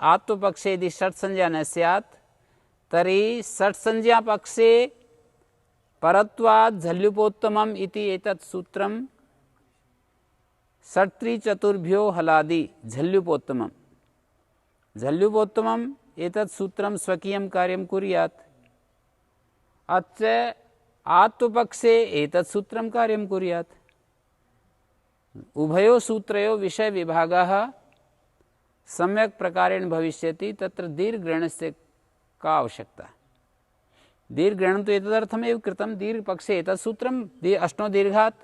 आत्मपक्षे यदि षट् संज्ञा न स्यात् तर्हि षट् संज्ञा पक्षे परत्वात् झल्युपोत्तमम् इति एतत् सूत्रं षट्त्रिचतुर्भ्यो हलादि झल्युपोत्तमम् झल्युपोत्तमम् एतत् सूत्रं स्वकीयं कार्यं कुर्यात्। अच्च आत्मपक्षे एतत् सूत्रं कार्यं कुर्यात्। उभयो सूत्रयो विषय विभागः सम्यक् प्रकारेण भविष्यति। तत्र दीर्घग्रहणस्य का आवश्यकता? दीर्घग्रहणं तु एतदर्थमेव कृतं। दीर्घपक्षे एतत् सूत्रं अष्टनो दीर्घात्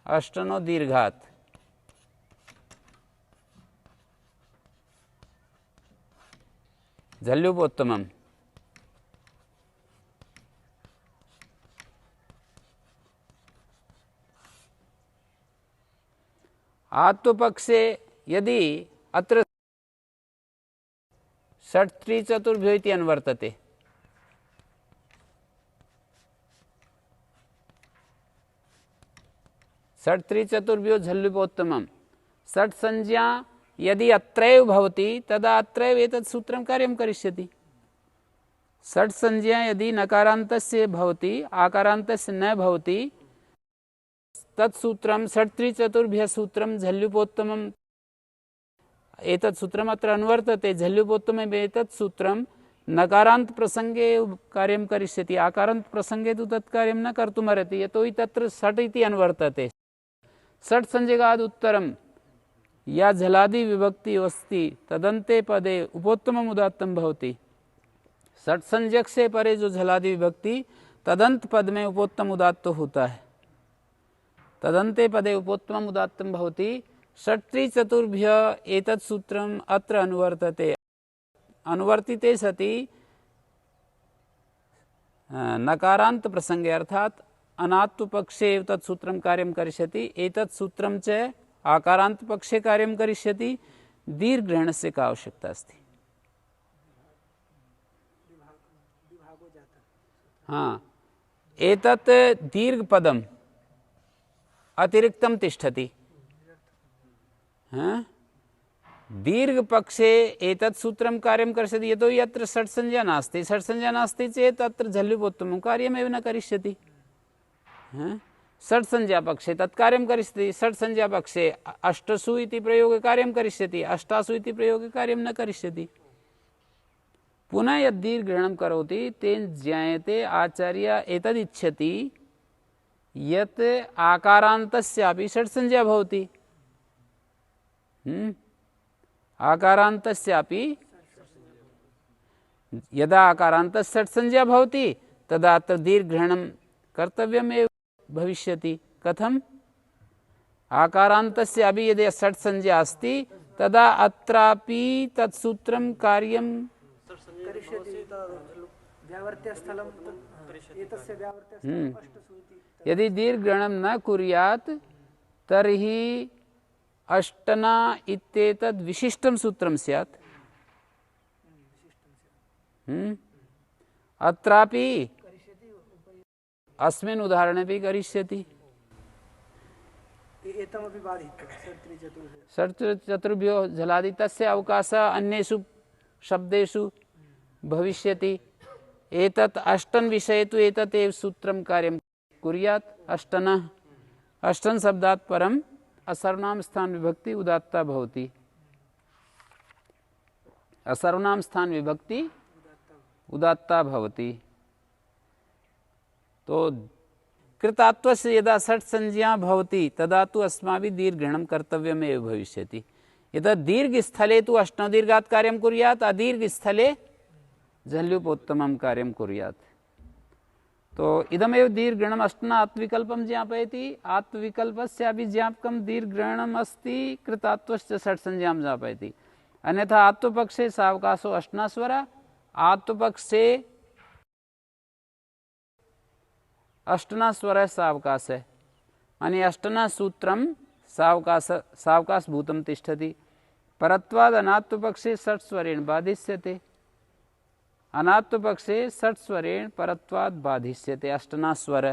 अष्टनो दीर्घात् झल्युपोत्तमम् आत्मपक्षे यदि अत्र षट्त्रिचतुर्भ्यो इति अनुवर्तते, षट्त्रिचतुर्भ्यो झल्युपोत्तमम्, षट् संज्ञा यदि अत्रैव भवति तदा अत्रैव एतत् सूत्रं कार्यं करिष्यति। षट् संज्ञा यदि नकारान्तस्य भवति आकारान्तस्य न भवति तत् सूत्रं षट्त्रिचतुर्भ्यः सूत्रं झल्युपोत्तमम् एतत् सूत्रम् अत्र अनुवर्तते। झल्युपोत्तमम् एतत् सूत्रं नकारान्त प्रसंगे कार्यं करिष्यति। आकारान्त प्रसंगे तु तत् कार्यं न कर्तुमर्हति, यतोहि तत्र षट् इति अनुवर्तते। षट् संज्ञकात् उत्तरं या झलादि विभक्ति अस्ति तदन्ते पदे उपोत्तमम् उदात्तं भवति। षट् संज्ञक से परे जो झलादि विभक्ति तदंत पद में उपोत्तम उदात्त होता है। तदन्ते पदे उपोत्तमम् उदात्तं भवति। षट्त्रिचतुर्भ्य एतत् सूत्रम् अत्र अनुवर्तते। अनुवर्तिते सति नकारान्त प्रसंगे अर्थात अनात्म पक्षे तत् सूत्रं कार्यं करिष्यति। एतत् सूत्रं च आकारान्त पक्षे कार्यं करिष्यति। दीर्घग्रहणस्य का आवश्यकता अस्ति? हाँ, एतत् दीर्घपदम् अतिरिक्तं तिष्ठति। हाँ, दीर्घपक्षे एतत् सूत्रं कार्यं करिष्यति, यतोहि अत्र षट् संज्ञा नास्ति। षट् संज्ञा नास्ति चेत् अत्र झल्युपोत्तमं कार्यमेव न करिष्यति। हाँ, षट् संज्ञा पक्षे तत् कार्यं करिष्यति। षट् संज्ञा पक्षे अष्टसु इति प्रयोगे कार्यं करिष्यति, अष्टासु इति प्रयोगे कार्यं न करिष्यति। पुनः यदि दीर्घग्रहणं करोति तेन ज्ञायते आचार्य एतदिच्छति यत् आकारान्तस्यापि षट् संज्ञा भवति। आकारान्तस्यापि यदा आकारान्तस्य षट् संज्ञा भवति तदा अत्र दीर्घग्रहणं कर्तव्यमेव भविष्यति। कथम्? आकारान्तस्यापि यदि षट् संज्ञा अस्ति तदा अत्रापि तत् सूत्रं कार्यं यदि दीर्घग्रहणं न कुर्यात् तर्हि अष्टना इत्येतद् विशिष्टं सूत्रं स्यात्। अत्रापि अस्मिन् उदाहरणेपि करिष्यति। षट्त्रिचतुर्भ्यो झलादि तस्य अवकाशः अन्येषु शब्देषु भविष्यति। एतत् अष्टन् विषये तु एतत् एव सूत्रं कार्यं कुर्यात्। अष्टनः अष्टन् शब्दात् परम् असर्वनाम स्थान विभक्ति उदात्ता भवति। असर्वनाम स्थान विभक्ति उदात्ता भवति। तो कृतात्वस्य यदा षट् संज्ञा भवति तदा तु अस्माभिः दीर्घग्रहणं कर्तव्यमेव भविष्यति। यदा दीर्घस्थले तु अष्टौ दीर्घात् कार्यं कुर्यात्, अदीर्घस्थले झल्युपोत्तमं कार्यं कुर्यात्। तो इदमेव दीर्घग्रहणम् अष्टना आत्मविकल्पं ज्ञापयति। आत्मविकल्पस्यापि ज्ञापकं दीर्घग्रहणम् अस्ति। कृतात्वस्य षट् संज्ञां ज्ञापयति। अन्यथा आत्मपक्षे सावकाशो अष्टना स्वरा, आत्मपक्षे अष्टना स्वर सावकाश है। माने अष्टना सूत्रम सावकाश भूतम तिष्ठति। परत्वाद अनात्मपक्षे षट् स्वरेण बाधिष्यते। अनात्मपक्षे षट् स्वरेण परत्वाद बाधिष्यते अष्टना स्वर।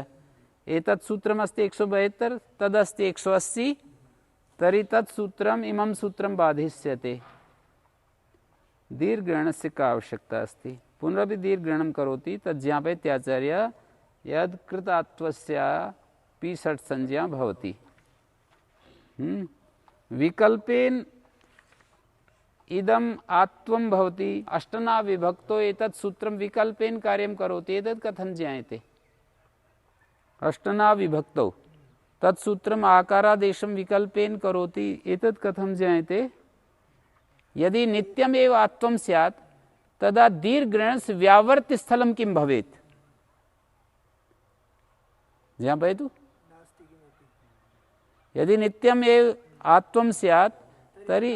एतत् सूत्रमस्ति 172, तदस्ति 180, तर्हि तत्सूत्रम् इमं सूत्रं बाधिष्यते। दीर्घग्रहणस्य का आवश्यकता अस्ति? पुनरपि दीर्घग्रहणं करोति तत् ज्ञापयत्याचार्य यद् कृतात्वस्यापि षट् संज्ञा भवति। विकल्पेन इदम् आत्वं भवति अष्टना विभक्तो एतत् सूत्रं विकल्पेन कार्यं करोति। एतत् कथं ज्ञायते? अष्टना विभक्तौ तत्सूत्रम् आकारादेशं विकल्पेन करोति। एतत् कथं ज्ञायते? यदि नित्यमेव आत्वं स्यात् तदा दीर्घग्रहणस्य व्यावर्त्य स्थलं किं भवेत्? ज्ञापयतु। यदि नित्यमेव आत्वं स्यात् तर्हि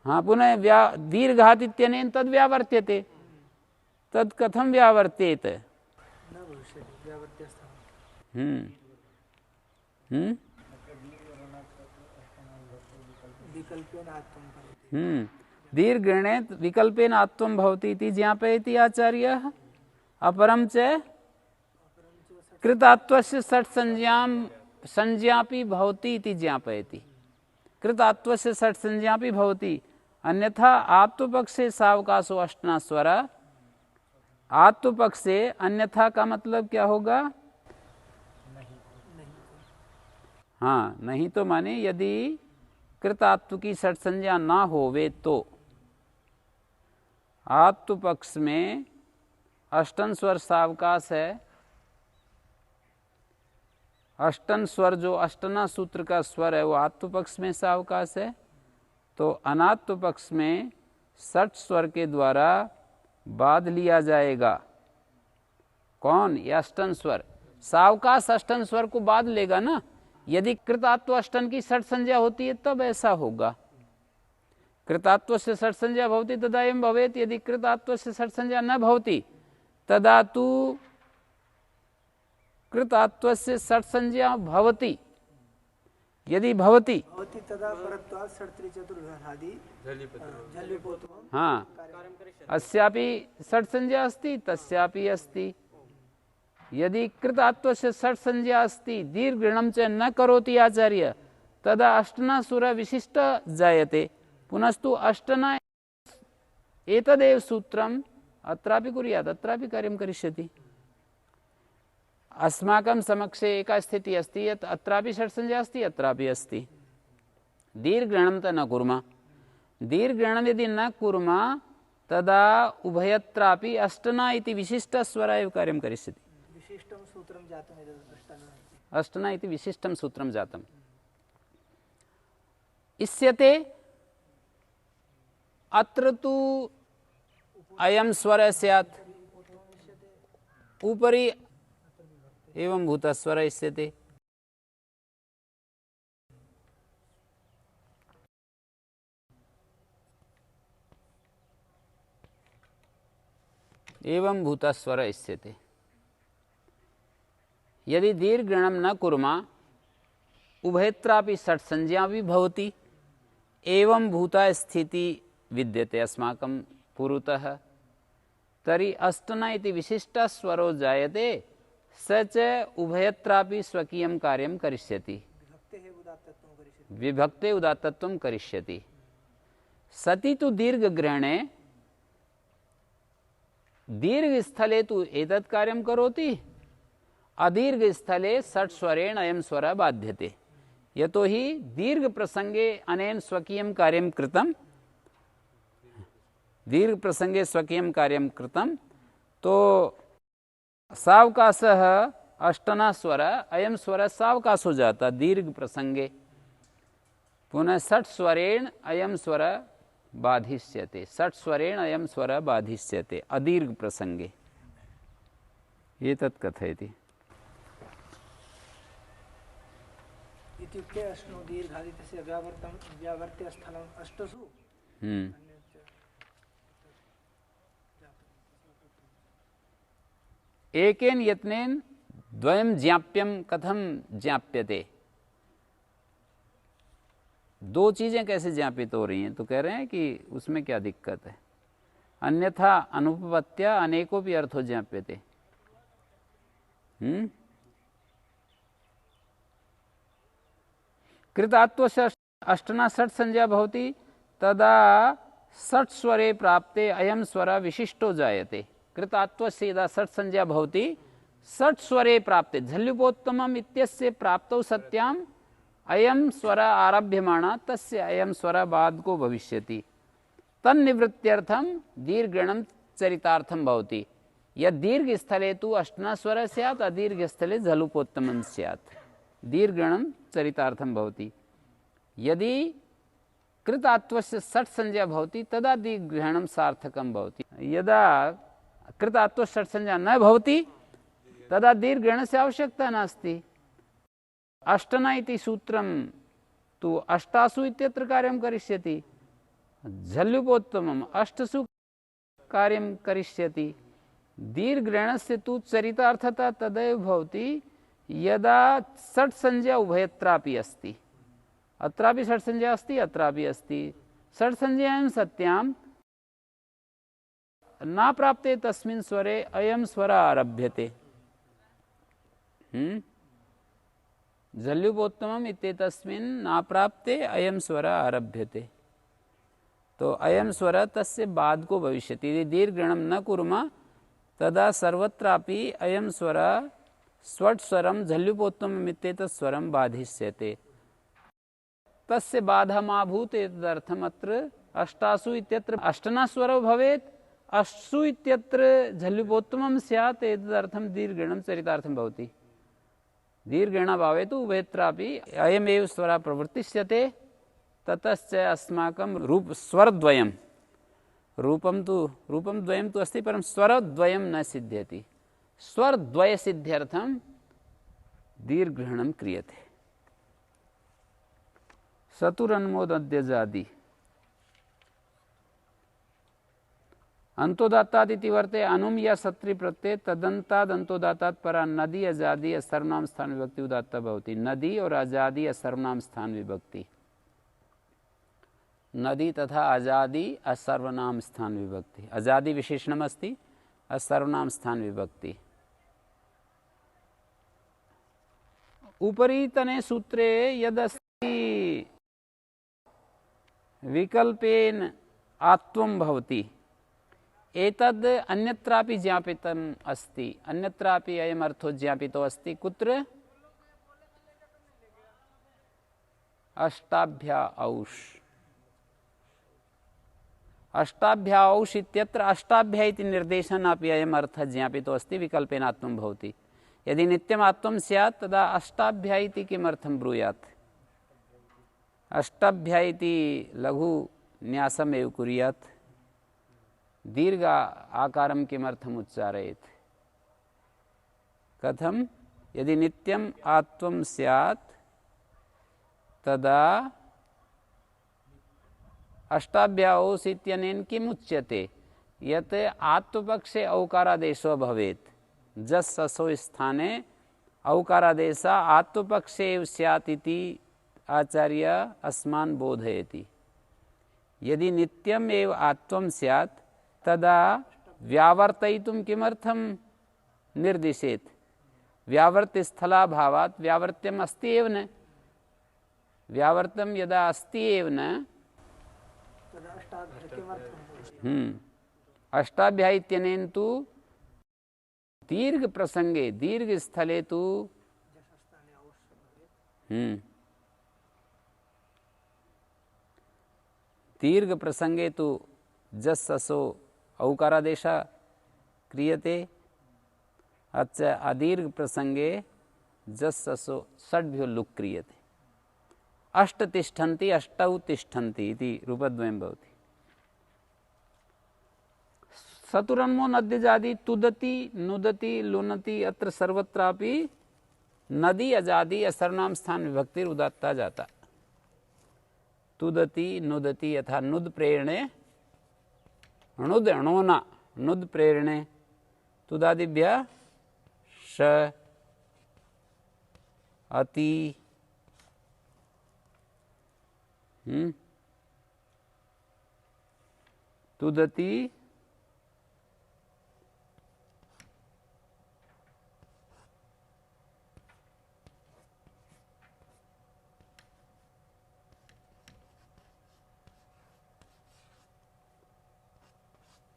हाँ पुनः दीर्घात् इत्यनेन तद् व्यावर्त्यते। तद् कथं व्यावर्त्येत? दीर्घग्रहणे विकल्पेन आत्वं भवति इति ज्ञापयति आचार्यः। अपरं च कृतात्वस्य षट् संज्ञापि भवति इति ज्ञापयति। कृतात्वस्य षट् संज्ञापि भवति। अन्यथा आत्वपक्षे सावकाशो अष्टना स्वर। आत्वपक्षे अन्यथा का मतलब क्या होगा? हाँ, नहीं तो माने यदि कृतात्व की षट् संज्ञा ना होवे तो आत्व पक्ष में अष्टन स्वर सावकाश है। अष्टन स्वर जो अष्टना सूत्र का स्वर है वो आत्व पक्ष में सावकाश है, तो अनात्व पक्ष में षट स्वर के द्वारा बाध लिया जाएगा। कौन? ये अष्टन स्वर। सावकाश अष्टन स्वर को बाध लेगा ना। यदि कृतात्व अष्टन की षट संज्ञा होती है तब ऐसा होगा। कृतात्व से षट संज्ञा भवति तदा एवं भवेत्। यदि कृतात्व से षट संज्ञा न भवति तदा तु कृतात्व से षट संज्ञा भवति। यदि भवति हाँ अस्यापि षट संज्ञा अस्ति तस्यापि अस्ति। यदि कृतात्व से षट संज्ञा अस्ति दीर्घगृणं च न करोति आचार्य तदा अष्टना सुर विशिष्ट जायते। पुनस्तु अष्टना एतदेव सूत्रम् अत्रापि कुर्यात्, अत्रापि कार्यं करिष्यति। अस्माकं समक्षे एका स्थितिः अस्ति यत् अत्रापि षट् संज्ञा अस्ति अत्रापि अस्ति। दीर्घगृहणं त न कुर्मः। दीर्घगृहणं यदि न कुर्मः तदा उभयत्रापि अष्टना इति विशिष्टस्वर एव कार्यं करिष्यति। अष्टना इति विशिष्टं सूत्रं जातम्। इष्यते अत्र तु अयं स्वर स्यात् उपरि एवं भूतस्वर इष्यते। एवं भूतस्वर इष्यते। यदि दीर्घगृहणं न कुर्मः उभयत्रापि षट् संज्ञा भी भवति। एवं भूता स्थिति विद्यते अस्माकं पुरतः। तर्हि अष्टना इति विशिष्टस्वरो जायते स च उभयत्रापि स्वकीयं कार्यं करिष्यति। विभक्ते उदात्तत्वं करिष्यति। सति तु दीर्घग्रहणे दीर्घस्थले तु एतत् कार्यं करोति, अदीर्घस्थले षट् स्वरेण अयं स्वर बाध्यते। यतोहि दीर्घ प्रसंगे अनेन स्वकीयं कार्यं कृतं। दीर्घ प्रसंगे स्वकीयं कार्यं कृतं तो सावकाशः अष्टना स्वर अयं स्वर सावकाश हो जाता दीर्घ प्रसंगे। पुनः षट् स्वरेण अयं स्वर बाधिष्यते। षट् स्वरेण अयं स्वर बाधिष्यते अदीर्घ प्रसंगे। एतत् कथयति। इत्युक्ते अष्टौ दीर्घादितस्य व्यावर्त्य स्थलम् अष्टसु एकेन यत्नेन द्वयं ज्ञाप्यं कथं ज्ञाप्यते? दो चीजें कैसे ज्ञापित हो रही हैं? तो कह रहे हैं कि उसमें क्या दिक्कत है। अन्यथा अनुपपत्या अनेकों भी अर्थो ज्ञाप्यते। कृतात्वस्य अष्टना षट् संज्ञा भवति तदा षट् स्वरे प्राप्ते अयं स्वर विशिष्टो जायते। कृतात्वस्य यदा षट् संज्ञा भवति षट् स्वरे प्राप्ते झल्युपोत्तमम् इत्यस्य प्राप्तौ सत्याम् अयं स्वर आरभ्यमाण तस्य अयं स्वर बाधको भविष्यति। तन्निवृत्त्यर्थं दीर्घणं चरितार्थं भवति। यद् दीर्घ स्थले तु अष्टना स्वर स्यात् अदीर्घ स्थले झलुपोत्तमं स्यात्। दीर्घणं चरितार्थं भवति। यदि कृतात्वस्य षट् संज्ञा भवति तदा दीर्घणं सार्थकं भवति। यदा कृतात्वस्य षट् संज्ञा न भवति तदा दीर्घणस्य आवश्यकता नास्ति। अष्टना इति सूत्रं तु अष्टासु इत्यत्र कार्यं करिष्यति। झल्युपोत्तमम् अष्टसु कार्यं करिष्यति। दीर्घणस्य तु चरितार्थता तदैव भवति यदा षट् संज्ञा उभयत्रापि अस्ति। अत्रापि षट् संज्ञा अस्ति, अत्रापि अस्ति। षट् संज्ञायां सत्यां न प्राप्ते तस्मिन् स्वरे अयं स्वर आरभ्यते। झल्युपोत्तमम् इत्येतस्मिन् न प्राप्ते अयं स्वर आरभ्यते। तो अयं स्वर तस्य बाधको भविष्यति। यदि दीर्घणं न कुर्मः तदा सर्वत्रापि अयं स्वर स्वट् स्वरं झल्युपोत्तमम् इत्येतत् स्वरं बाधिष्यते। तस्य बाधा मा भूत् एतदर्थम् अत्र अष्टासु इत्यत्र अष्टना स्वरो भवेत्, अष्टसु इत्यत्र झल्युपोत्तमं स्यात्। एतदर्थं दीर्घणं चरितार्थं भवति। दीर्घणाभावे तु उभयत्रापि अयमेव स्वरः प्रवर्तिष्यते। ततश्च अस्माकं रूप स्वरद्वयं रूपं द्वयं तु अस्ति परं स्वरद्वयं न सिद्ध्यति। स्वरद्वयसिद्ध्यर्थं दीर्घणं क्रियते। सतुरन्मोदद्यजादि अंतोदात्तात् इति वर्ते अनुम या सत्रि प्रत्यय तदंताद अंतोदात्तात् परा नदी अजादि असर्वनाम स्थान विभक्ति उदात्ता भवति। नदी और अजादि असर्वनाम स्थान विभक्ति। नदी तथा अजादि असर्वनाम स्थान विभक्ति। अजादि विशेषणम् अस्ति, असर्वनाम स्थान विभक्ति। उपरीतने सूत्रे यदस्ति विकल्पेन आत्वं भवति एतद् अन्यत्रापि ज्ञापितम् अस्ति। अन्यत्रापि अयम् अर्थो ज्ञापितो अस्ति। कुत्र? अष्टाभ्या औष्। अष्टाभ्या औष् इत्यत्र अष्टाभ्या इति निर्देशनापि अयम् अर्थः ज्ञापितो अस्ति। विकल्पेन आत्वं भवति। यदि नित्यम् आत्वं स्यात् तदा अष्टाभ्या इति किमर्थं ब्रूयात्? अष्टाभ्या इति लघु न्यासमेव कुर्यात्। दीर्घ आकारं किमर्थम् उच्चारयेत्? कथं? यदि नित्यम् आत्वं स्यात् तदा अष्टाभ्याओस् इत्यनेन किम् उच्यते? यत् आत्वपक्षे औकारादेशो भवेत्। जस् ससो स्थाने औकारादेशः आत्वपक्षे एव स्यात् इति आचार्य अस्मान् बोधयति। यदि नित्यम् एव आत्वं स्यात् तदा व्यावर्तयितुं किमर्थं निर्दिशेत्? व्यावर्तस्थलाभावात्। व्यावर्त्यम् अस्ति एव न। व्यावर्तं यदा अस्ति एव न अष्टाभ्या इत्यनेन तु दीर्घ प्रसंगे दीर्घ स्थले तु दीर्घ प्रसंगे तु जस् ससो औकारादेश क्रियते। अच्च अदीर्घ प्रसंगे जस् ससो षड्भ्यो लुक् क्रियते। अष्ट तिष्ठन्ति अष्टौ तिष्ठन्ति इति रूपद्वयं भवति। सतुरन्मो नद्यजादि तुदति नुदति लुनति अत्र सर्वत्रापि नदी अजादि असर्वनाम स्थान विभक्तिर उदात्ता जाता। तुदति नुदति यथा नुद प्रेरणे णुद णोना नुद प्रेरणे तुदादिभ्यः श अति तुदति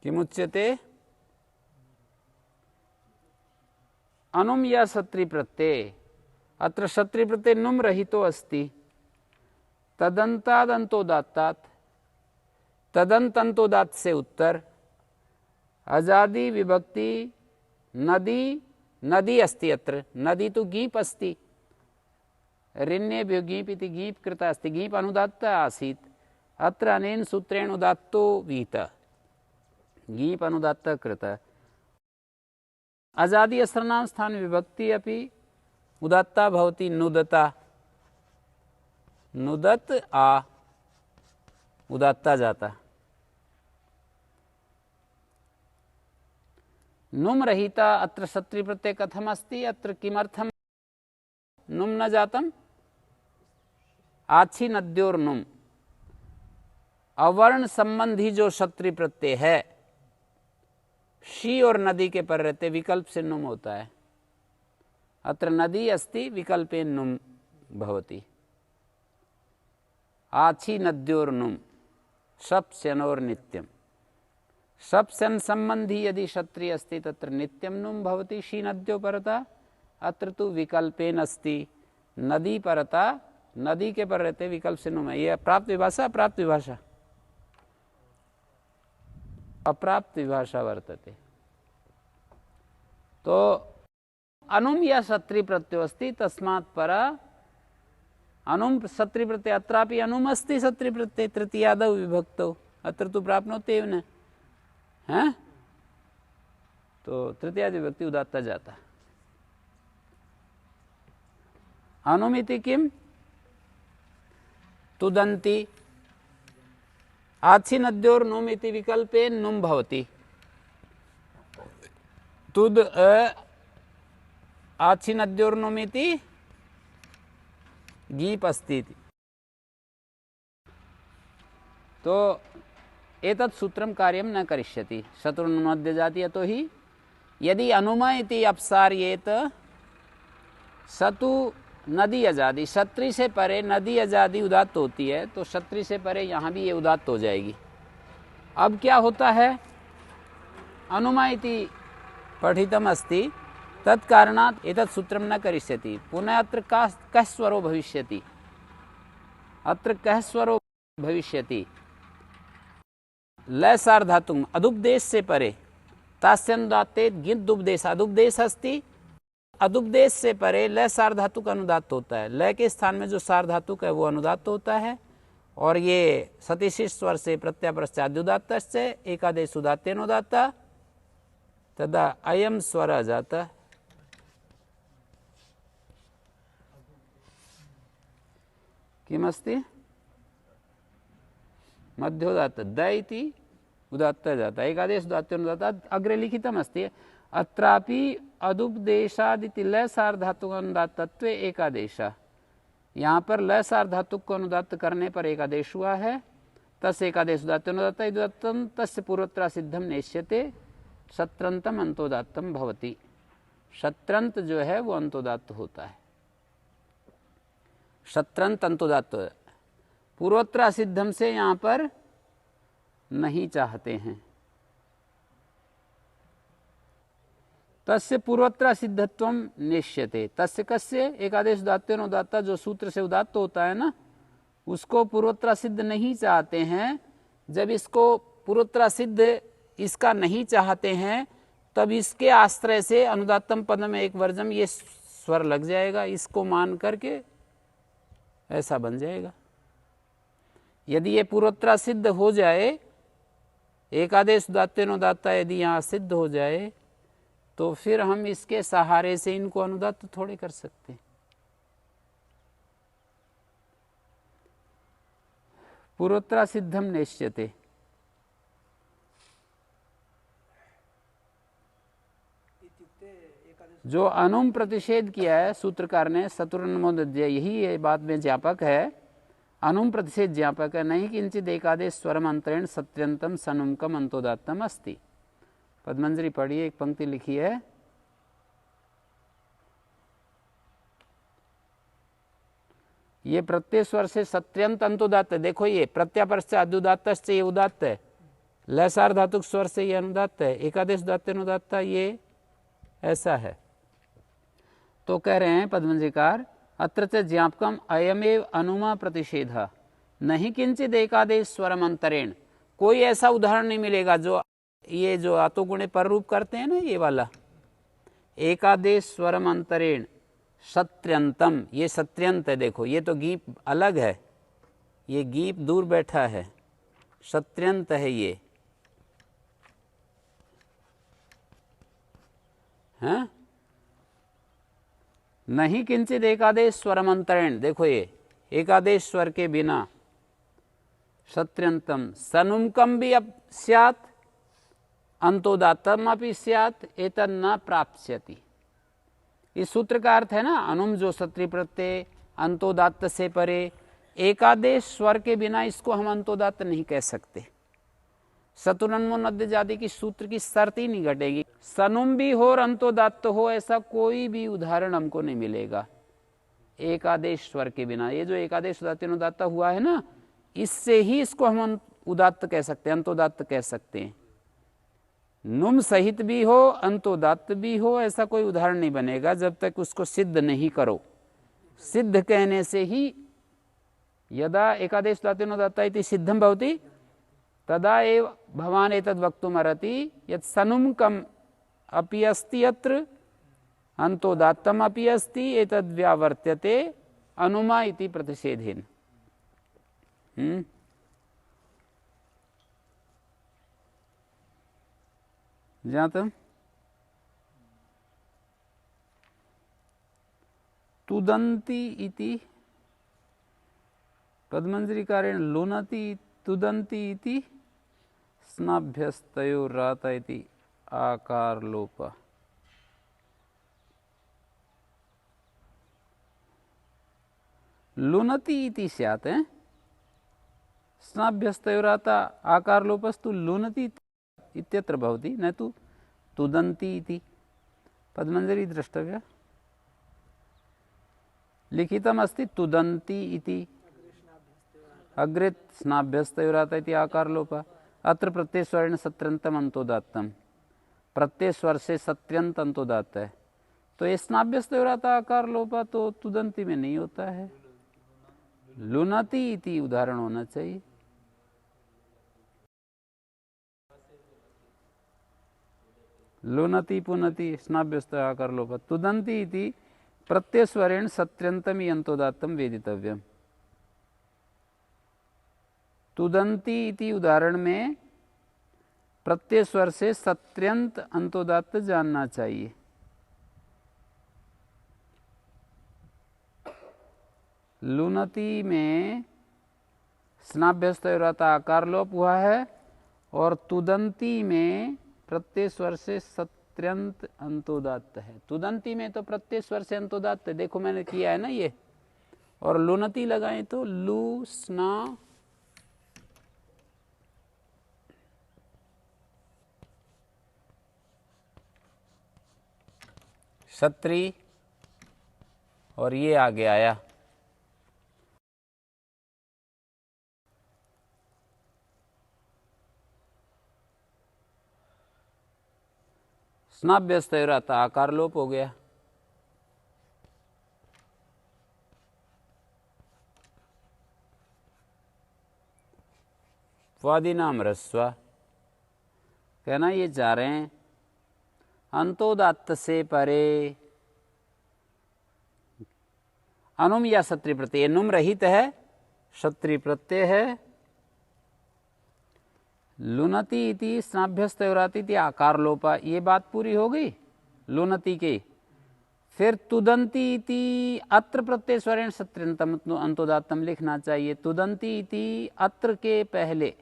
किमुच्यते अनुम या सत्री प्रत्यय अत्र सत्री प्रत्यय नुम रहितो अस्ति तदंतादंतोदात्तात् तदंतंतोदात् से उत्तर अजादि विभक्ति नदी नदी अस्ति अत्र नदी तो गीप अस्ति ऋण्येभ्यो गीप इति गीप कृता अस्ति गीप अनुदात्त आसीत् अत्र अनेन सूत्रेण उदात्तो वीत गीप अनुदात्त कृत अजादि असरनाम स्थान विभक्ति अपि उदात्ता भवति नुदता नुदत आ उदात्ता जाता नुम रहिता अत्र सत्री प्रत्यय कथम अस्ति अत्र किमर्थम नुम न जातम आछि नद्योर नुम अवर्ण संबंधी जो सत्री प्रत्यय है शी और नदी के पर रहते विकल्प से नुम होता है अत्र नदी अस्ति विकल्पे नुम भवति आछि नद्योर नुम शप शनोर नित्यम शप शन संबंधी यदि क्षत्रिय अस्ति तत्र नित्यम नुम भवति शी नद्यो परता अत्र तु विकल्पेन अस्ति नदी परता नदी के पर रहते विकल्प से नुम है यह प्राप्त विभाषा अप्राप्त विभाषा अप्राप्त विभाषा वर्तते तो अनुम या सत्री प्रत्यय अस्ति तस्मात् परा अनुम सत्री प्रत्यय अत्रापि अनुम अस्ति सत्री प्रत्यय तृतीयादौ विभक्तौ अत्र तु प्राप्नोति एव न हैं तो तृतीया विभक्ति उदात्ता जाता अनुमिति किम तुदंती आछि नद्योर नुम इति विकल्पे नुम भवति तुद आछि नद्योर नुम इति गीप अस्ति तो एतत् सूत्रं कार्यं न करिष्यति शत्रुन्मध्ये जाति यतो हि यदि अनुमा इति अपसार्येत सतु नदी अजादि क्षत्रि से परे नदी अजादि उदात्त होती है तो क्षत्रि से परे यहाँ भी ये उदात्त हो जाएगी अब क्या होता है अनुमा इति पठितम अस्ति तत्कारणात् एतत् सूत्रं न करिष्यति पुनः अत्र कः स्वरो भविष्यति अत्र कः स्वरो भविष्यति ल सार्धातुम अदुपदेश से परे तास्यनुदात्ते गिद्ध उपदेश अदुपदेश अस्ति अदुपदेश से परे ल सार्धातुक अनुदात्त होता है ल के स्थान में जो सार्धातुक है वो अनुदात्त होता है और ये सतिशिष्ट स्वर से प्रत्यय पश्चाद्युदात्त एकादेश उदात्तेन उदात्ता तदा अयम स्वर जाता किमस्ति मध्योदात्त द इति उदात्त जाता एकादेश उदात्तेन उदात्ता अग्रे लिखितम अस्ति अत्रापि अदुपदेशादिति ल सार्धातुक अनुदात्तत्वे एकादेश यहाँ पर ल सार्धातुक को अनुदात्त करने पर एकादेश हुआ है तस् एकादेश उदात्तेन उदात्तं तस्य पूर्वत्र सिद्धम नेष्यते शत्रंतम अंतोदात्तम भवति शत्रंत जो है वो अंतोदात्त होता है शत्रंत अंतोदात्त पूर्वत्र सिद्धम से यहाँ पर नहीं चाहते हैं तस्य पूर्वत्र सिद्धत्वम निश्यते तस्य कस्य एकादेश उदात्तेन उदात्ता जो सूत्र से उदात्त होता है ना उसको पूर्वत्र सिद्ध नहीं चाहते हैं जब इसको पूर्वत्र सिद्ध इसका नहीं चाहते हैं तब इसके आश्रय से अनुदात्तम पद में एक वर्जम ये स्वर लग जाएगा इसको मान करके ऐसा बन जाएगा यदि ये पूर्वत्र सिद्ध हो जाए एकादेश उदात्तेन उदात्ता यदि यहाँ सिद्ध हो जाए तो फिर हम इसके सहारे से इनको अनुदात्त थोड़े कर सकते हैं पूर्वत्र सिद्धम नेष्यते जो अनुम प्रतिषेध किया है सूत्रकार ने शत्रुन्मोदध्य यही ये बात में ज्ञापक है अनुम प्रतिषेध ज्ञापक है नहीं किंचित एकादेश स्वरम अंतरेण सत्यंतम सनुमकम अंतोदात्तम अस्ति पद्मंजरी पढ़िए एक पंक्ति लिखी है ये प्रत्यय स्वर से सत्यंत अंतोदात्त देखो ये प्रत्यय पश्चात अद्युदात्त ये उदात्त है लसार धातुक स्वर से ये अनुदात्त है, एकादेश उदात्त अनुदात्ता ये ऐसा है। तो कह रहे हैं पद्मजीकार, अत्र च ज्ञापकम अयमेव अनुमा प्रतिषेध नहीं किंचित एकादेश स्वरम अंतरेण। कोई ऐसा उदाहरण नहीं मिलेगा जो ये जो आतो गुणे पर रूप करते हैं ना, ये वाला एकादेश स्वरम अंतरेण सत्र्यंतम, ये सत्र्यंत है। देखो ये तो गीप अलग है, ये गीप दूर बैठा है, सत्र्यंत है ये, हैं? नहीं किंचित एकादेश स्वरम अंतरेण, देखो ये एकादेश स्वर के बिना सत्र्यंतम सनुमकम भी अब स्यात् अंतोदात्तम अपि स्यात् एतन् न प्राप्स्यति। इस सूत्र का अर्थ है ना, अनुम जो सत्री प्रत्यय अंतोदात्त से परे, एकादेश स्वर के बिना इसको हम अंतोदात्त नहीं कह सकते। सतुरन्मो नद्य जाति की सूत्र की शर्त ही नहीं घटेगी। सनुम भी हो और अंतोदात्त हो, ऐसा कोई भी उदाहरण हमको नहीं मिलेगा एकादेश स्वर के बिना। ये जो एकादेश उदात्त अनुदात्त हुआ है ना, इससे ही इसको हम उदात्त कह सकते हैं, अंतोदात्त कह सकते हैं। नुम सहित भी हो अंतोदात्त भी हो, ऐसा कोई उदाहरण नहीं बनेगा जब तक उसको सिद्ध नहीं करो। सिद्ध कहने से ही यदा एकादेश उदात्त अनुदात्त इति सिद्धम भवति तदा एव भवान् एतद् वक्तुमर्हति यत् सनुमकम् अपि अस्ति अत्र अंतोदात्तम अपि अस्ति एतद् व्यावर्त्यते अनुमा इति प्रतिषेधेन। जातम् तुदन्ति इति पद्मंजरीकारेण लुनति तुदन्ति इति स्नाभ्यस्तयोरात इति आकार लोप। लुनति इति स्यात् है, स्नाभ्यस्तयोरात आकार लोपस्तु लुनति इत्यत्र भवति, न तु तुदन्ति इति। पद्मंजरी द्रष्टव्या, लिखितम् अस्ति तुदन्ति इति, अग्रे स्नाभ्यस्तयोरात इति आकार लोप। अत्र प्रत्यय स्वरेण सत्र्यंतम अंतोदात्तम, प्रत्यय स्वर से सत्र्यंत अंतोदात्त है, तो ये स्नाभ्यस्तयोरात आकार लोप तो तुदन्ति में नहीं होता है, लुनति इति उदाहरण होना चाहिए। लुनति पुनति स्नाभ्यस्त आकार लोप, तुदन्ति इति प्रत्यय स्वरेण सत्र्यंतम अंतोदात्तम वेदितव्यम। तुदन्ति इति उदाहरण में प्रत्यय स्वर से सत्र्यंत अंतोदात्त जानना चाहिए। लुनति में स्नाभ्यस्तयोरात आकार लोप हुआ है और तुदन्ति में प्रत्यय स्वर से सत्र्यंत अंतोदात्त है। तुदन्ति में तो प्रत्यय स्वर से अंतोदात्त है, देखो मैंने किया है ना ये, और लुनति लगाएं तो लू स्ना सत्री और ये आगे आया। स्नाभ्यस्तयोरात आकार लोप हो गया। वादिनाम ह्रस्व, कहना ये चाह रहे हैं अंतोदात्त से परे अनुम या सत्री प्रत्यय, नुम रहित है, सत्री प्रत्यय है, लुनति इति स्नाभ्यस्तयोरात इति आकार लोपा, ये बात पूरी हो गई लुनति की। फिर तुदन्ति इति अत्र प्रत्यय स्वरेण सत्र्यंतम अंतोदात्तम लिखना चाहिए। तुदन्ति इति अत्र के पहले,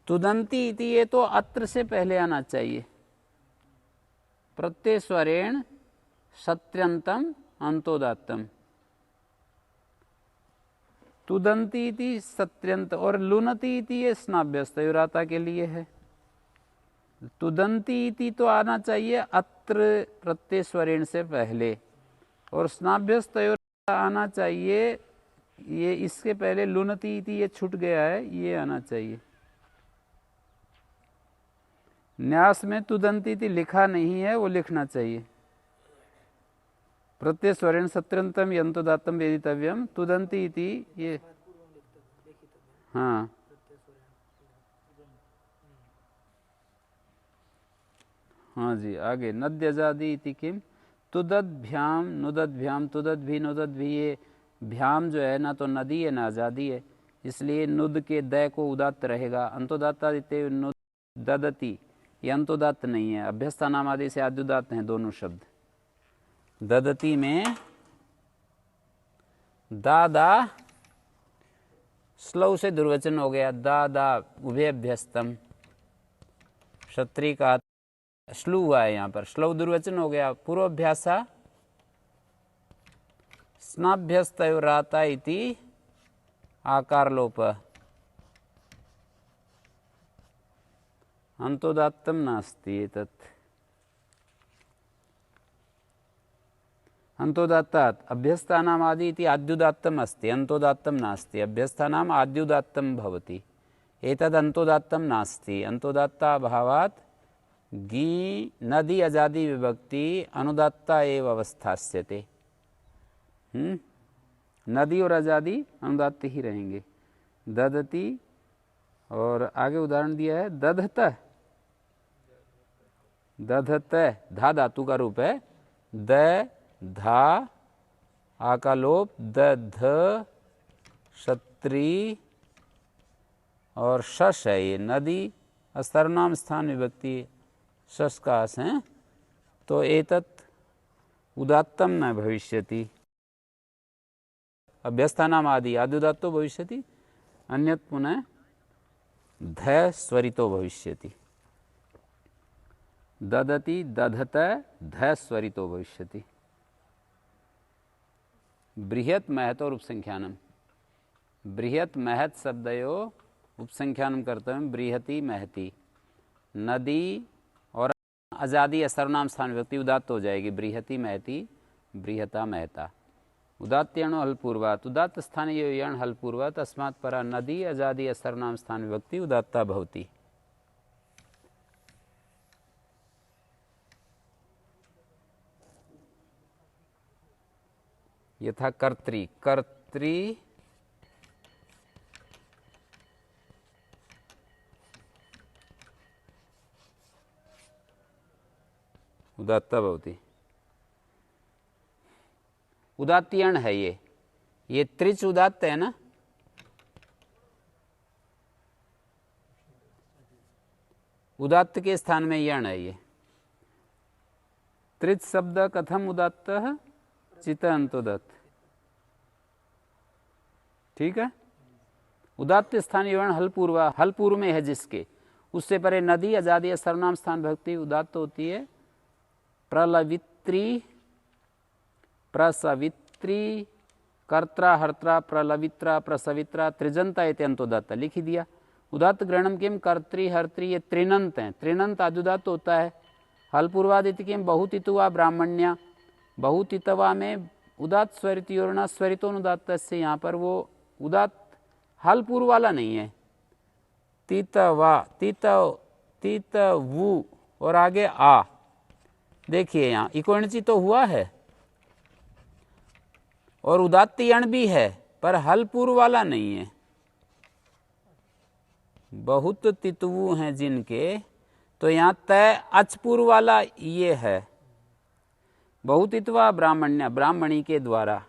तुदन्ति इति ये तो अत्र से पहले आना चाहिए। प्रत्यय स्वरेण सत्र्यंतम अंतोदात्तम, तुदन्ति इति सत्र्यंत, और लुनति इति ये स्नाभ्यस्तयोराता के लिए है। तुदन्ति इति तो आना चाहिए अत्र प्रत्यय स्वरेण से पहले, और स्नाभ्यस्तयोराता आना चाहिए ये इसके पहले लुनती इति ये छूट गया है, ये आना चाहिए। न्यास में तुदंती इति लिखा नहीं है, वो लिखना चाहिए। प्रत्यय स्वरेण सत्रंतम यंतोदात्तम वेदितव्यम तुदंती इति ये, हाँ हाँ जी। आगे नद्यजादि इति किम तुदद्भ्याम नुदद्भ्याम तुदद्भी नुदद्भी, ये भ्याम जो है ना तो नदी है ना आजादी है, इसलिए नुद के द को उदात्त रहेगा। अंतोदात्ता नुद ददती, ये अंतोदात्त नहीं है। अभ्यस्ता नाम आदि से आद्युदात्त हैं दोनों शब्द। ददती में दादा स्लव से दुर्वचन हो गया, दादा उभय अभ्यस्तम, क्षत्रिय का श्लू हुआ है यहाँ पर, श्लव दुर्वचन हो गया। पूर्वाभ्यासा स्नाभ्यस्तयोराता इति आकार लोप, अंतोदात्तम नास्ति एतत्। अंतोदात्तात् अभ्यस्तानाम् आदि इति आद्युदात्तम अस्ति, अंतोदात्तम नास्ति। अभ्यस्तानाम् आद्युदात्तम भवति, एतद् अंतोदात्तम नास्ति। अंतोदात्ता भावात् गी नदी अजादि विभक्ति अनुदात्ता एव अवस्थास्यते। नदी और आजादी अनुदात्त ही रहेंगे। ददती, और आगे उदाहरण दिया है दधत, दधत धा धातु का रूप है, द धा आकालोप, दध क्षत्रि और शश है, ये नदी सर्वनाम स्थान विभक्ति शश का आस है, तो एतत् उदात्तम न भविष्यति। अभ्यस्तानाम आदि आद्युदात्तो भविष्यति, अन्यत् पुनः ध स्वरितो भविष्यति। ददति दधत ध स्वरितो भविष्यति। बृहत् महत और उपसंख्यानम, बृहत् महत शब्दयो उपसंख्यानम कर्तव्यम बृहति महति। नदी और आजादी सर्वनाम स्थान विभक्ति उदात्त हो जाएगी, बृहति महति बृहता महता। उदात्त्यणो हलपूर्वात्, उदात्त स्थानीय यण हलपूर्वात्, तस्मात् परा नदी आजादी सर्वनाम स्थान विभक्ति उदात्ता भवति। यथा कर्त्री, कर्त्री उदात्ता भवति। उदात्तीयण है ये त्रिच उदात्त है ना, उदात्त के स्थान में यण है ये। त्रिच शब्द कथम उदात्त है, चित अंतोदत्त, ठीक है। उदात्त स्थानीय वर्ण हलपूर्व, हलपूर्व में है जिसके, उससे परे नदी आजादी सर्वनाम स्थान भक्ति उदात्त होती है। प्रलवित्री, प्रसवित्री, कर्त्रा हर्त्रा प्रलवित्रा प्रसवित्रा त्रिजंता इति अंतोदात्त लिख ही दिया। उदात्त ग्रहणम किम कर्त्री हर्त्री, ये त्रिनंत हैं, त्रिनंत आद्युदात्त होता है। हलपूर्वादिति किम बहुतित्वा ब्राह्मण्या, बहुतित्वा में उदात्त स्वरितयोर्णा स्वरितोनुदात्त से, यहाँ पर वो उदात्त हलपूर्व वाला नहीं है। तीतवा, तीत वु और आगे आ, देखिए यहाँ इकोणची तो हुआ है और उदात्त यण भी है, पर हलपूर्व वाला नहीं है। बहुत तितवु हैं जिनके, तो यहाँ तय अचपूर्व वाला ये है। बहुतित्वा ब्राह्मण्य, ब्राह्मणी के द्वारा।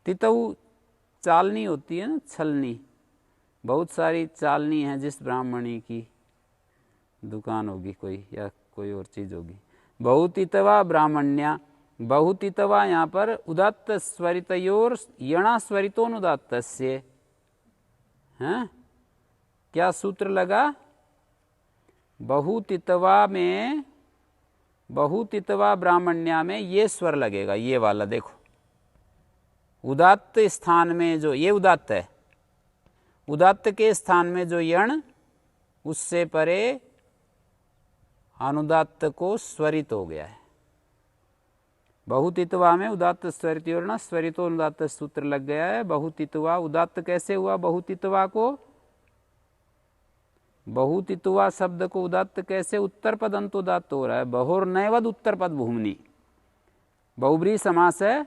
तितवु चालनी होती है ना, छलनी, बहुत सारी चालनी है जिस ब्राह्मणी की दुकान होगी कोई, या कोई और चीज होगी। बहुतित्वा ब्राह्मण्या, बहुतित्वा यहाँ पर उदात्त स्वरितयोर यणा स्वरितोनुदात्तस्य हैं, क्या सूत्र लगा? बहुतित्वा में, बहुतित्वा ब्राह्मण्या में ये स्वर लगेगा, ये वाला देखो। उदात्त स्थान में जो ये उदात्त है, उदात्त के स्थान में जो यण, उससे परे अनुदात्त को स्वरित हो गया है। बहुतित्वा में उदात्त स्वरितोर्ण स्वरितो उदात्त सूत्र लग गया है। बहुतित्वा उदात्त कैसे हुआ? बहुतित्वा को, बहुतित्वा शब्द को उदात्त कैसे? उत्तर पद अंतोदात्त हो रहा है। बहुर्नैवद उत्तर पद भूमनि, बहुब्रीहि समास है।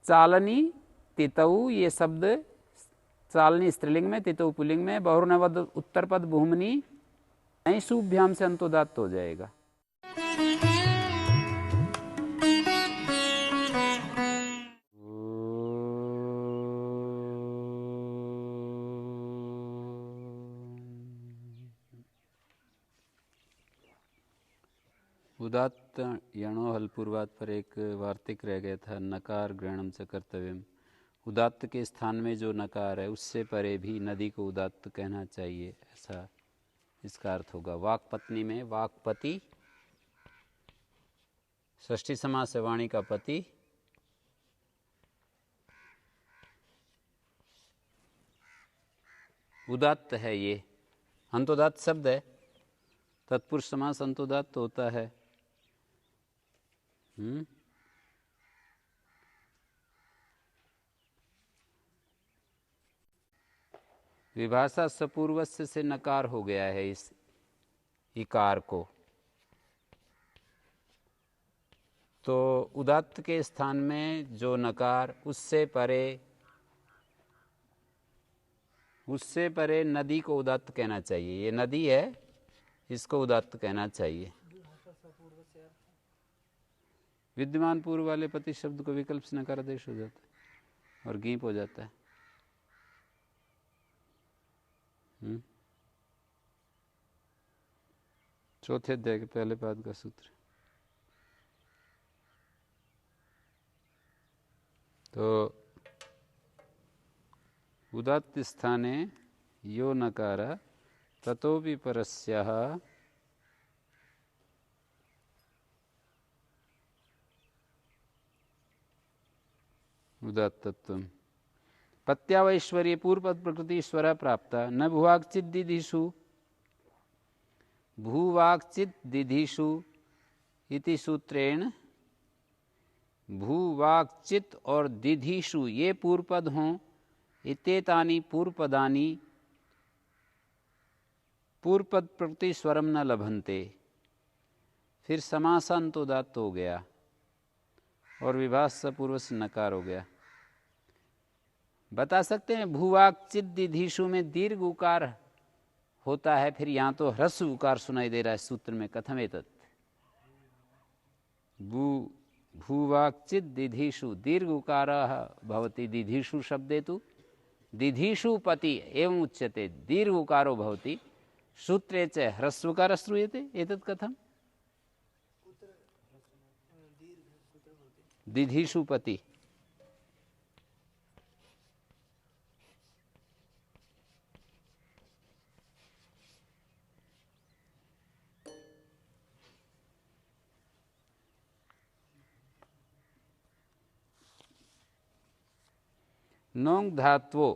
चालनी तितौ ये शब्द चालनी स्त्रीलिंग में, तितौ पुल्लिंग में, बहुर्नैवद उत्तर पद भूमनि नहीं शुभ्याम से अंतोदात्त हो जाएगा। उदात्त यणो हलपूर्वात पर एक वार्तिक रह गया था, नकार ग्रहणम च कर्तव्यम। उदात्त के स्थान में जो नकार है उससे परे भी नदी को उदात्त कहना चाहिए, ऐसा इसका अर्थ होगा। वाक्पत्नी में वाक्पति, षष्ठी समास है वाणी का पति, उदात्त है। ये अंतोदात्त शब्द है, तत्पुरुष समास अंतोदात्त होता है। विभाषा सपूर्वस्य से नकार हो गया है इस इकार को, तो उदात्त के स्थान में जो नकार उससे परे नदी को उदात्त कहना चाहिए। ये नदी है, इसको उदात्त कहना चाहिए। विद्यमान पूर्व वाले पति शब्द को विकल्प से नकारादेश हो जाता है और गीप हो जाता है। चौथे अध्याय के पहले पाद का सूत्र। तो उदात्त स्थाने यो नकार ततोपि परस्यः उदात्तत्वम्। पत्यावैश्वर्ये पूर्वपद प्रकृति स्वर प्राप्त न भुवाक्चित दिधिषु, भूवाक्चित दिधिषु इति सूत्रेण भूवाक्चित और दिधिषु ये पूर्वपद हों, इतेतानि पूर्वपदानि पूर्वपद प्रकृति स्वरम न लभन्ते। फिर समासांतोदात्त हो गया और विभाष पूर्व से नकार हो गया। बता सकते हैं भूवाक्चित दिधिषु में दीर्घ उकार होता है, फिर यहाँ तो ह्रस्व उकार सुनाई दे रहा है सूत्र में। कथम एतत्? भूवाक्चित दिधिषु दीर्घ उकारः भवति दिधिषु शब्दे तु दिधिषु पति एवं उच्यते दीर्घ उकारो भवति, सूत्रे च ह्रस्वकारः श्रूयते। एतत् कथम्? दिधिषु पति। नोंग धात्वो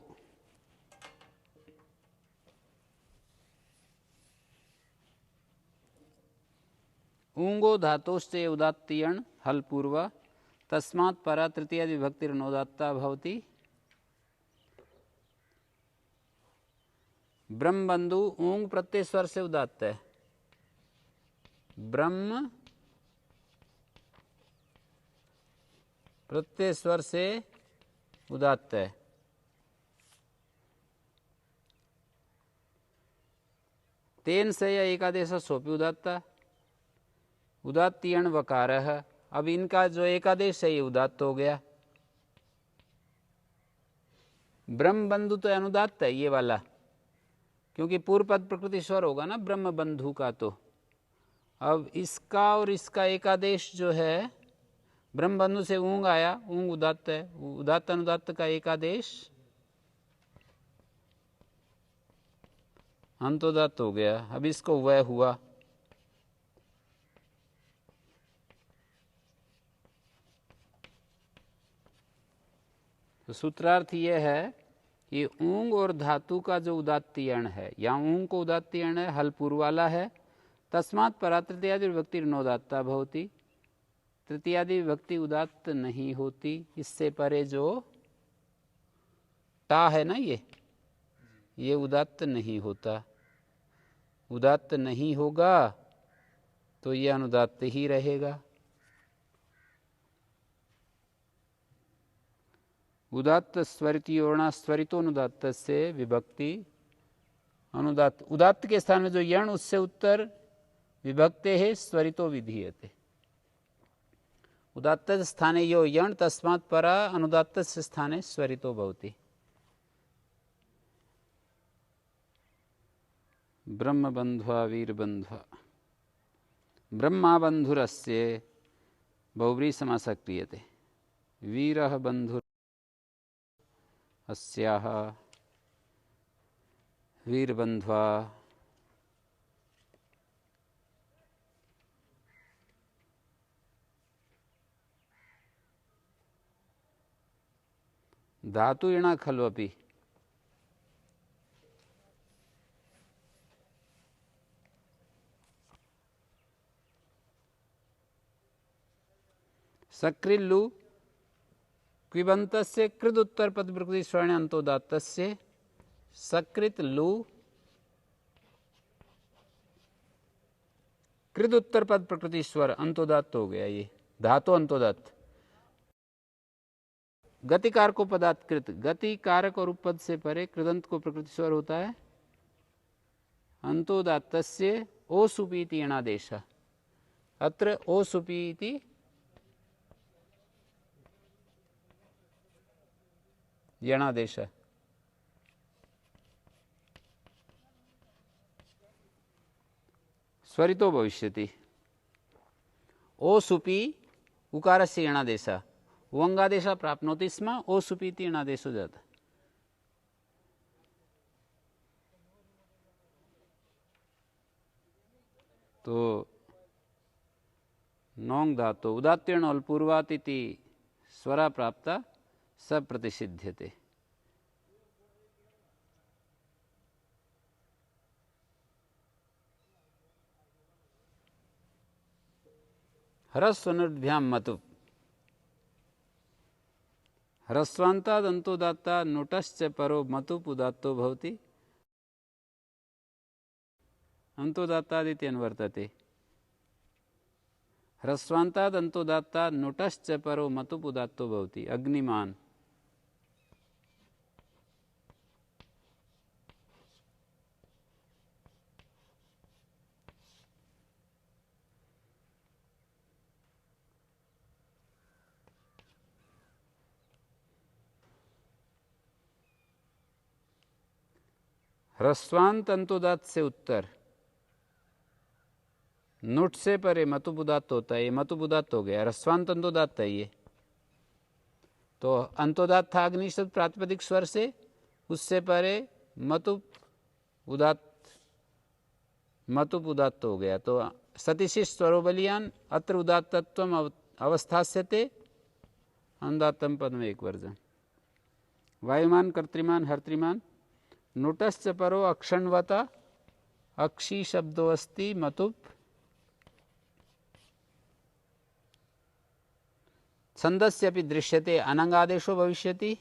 ऊंगो धातोश्चे उदात्तीयण हल पूर्व तस्मात् परा तृतीया विभक्तिर्नोदात्ता भवति। ब्रह्म बंधु ऊंग प्रत्यय स्वर से उदात्त है। ब्रह्म प्रत्यय स्वर से उदात्त है। तेन से या एकादेश सोपी उदात्ता उदात्तीयण वकारः। अब इनका जो एकादेश है ये उदात्त हो गया। ब्रह्म बंधु तो अनुदात्त है ये वाला, क्योंकि पूर्व पद प्रकृति स्वर होगा ना ब्रह्म बंधु का। तो अब इसका और इसका एकादेश जो है, ब्रह्म बंधु से ऊंग आया, ऊंग उदात्त है, उदात्त अनुदात्त का एकादेश अंतोदात्त हो गया। अब इसको वह हुआ। तो सूत्रार्थ यह है कि ऊंग और धातु का जो उदात्तीयण है, यहाँ ऊंग को उदात्तीयण है, हल पूर्व वाला है। तस्मात् परा तृतीया विभक्तिर्नोदात्ता भवति। तृतीयादि विभक्ति उदात्त नहीं होती। इससे परे जो टा है ना, ये उदात्त नहीं होता। उदात्त नहीं होगा तो ये अनुदात्त ही रहेगा। उदात्त स्वरितयोर्णा स्वरितोनुदात्त से विभक्ति अनुदात्त। उदात्त के स्थान में जो यण उससे उत्तर विभक्ते है स्वरितो विधीयते। उदात्त स्थाने यो यण तस्मात् परा अनुदात्त स्थाने स्वरितो भवति। ब्रह्मबन्ध्वा वीरबन्ध्वा। ब्रह्मा बन्धुरस्य बहुव्रीहि समासः क्रियते। वीरः बन्धुः अस्याः वीरबन्ध्वा। धातुयणा खलु अपि। सक्रिल्लु क्विबन्तस्य कृद उत्तर पद प्रकृति स्वर्ण अंतोदात्तस्य सकृत लु कृद उत्तर पद प्रकृति स्वर अंतोदात्त हो गया। ये धातु अंतोदात्त। गतिकार को पदात् कृत, गति कारक और उपपद से परे कृदंत को प्रकृति स्वर होता है अंतोदात्तस्य ओ सुपीति यणादेश। अत्र ओ सुपीति यणादेश। स्वरितो भविष्यति। ओ सुपी उकारस्य यणादेश वंगादेश प्राप्नोति स्म। ओ सुपीति यणादेश हो जाता। तो नोंग धातु उदात्तेन अल्पूर्वात् इति स्वरा प्राप्ता स प्रतिषिध्यते। ह्रस्वनुभ्याम मतु। ह्रस्वान्ताद् अन्तोदात्तात् नुटश्च परो मतुप् उदात्तो भवति। अंतोदात्ताद् इति अन्वर्तते। ह्रस्वान्ताद् अन्तोदात्तात् नुटश्च परो मतुप् उदात्तो भवति। अग्निमान्। ह्रस्वांत अंतोदात्त से उत्तर नुट से परे मतुप उदात्त होता है। ये मतुप उदात्त हो गया। ह्रस्वांत अंतोदात्त है ये। तो अंतोदात्त था अग्नि शब्द प्रातिपदिक स्वर से, उससे परे मतुप उदात्त हो गया। तो सतिशिष्ट स्वरो बलियान अत्र उदात्तत्वम अवस्थास्यते अनुदात्तम पदम एक वर्जन। वायुमान कर्तृमान हर्तृमान नुटश्च परो अक्षण्वता अक्षी शब्दो अस्ति मतुप। छन्दस्यपि दृश्यते अनंगादेशो भविष्यति।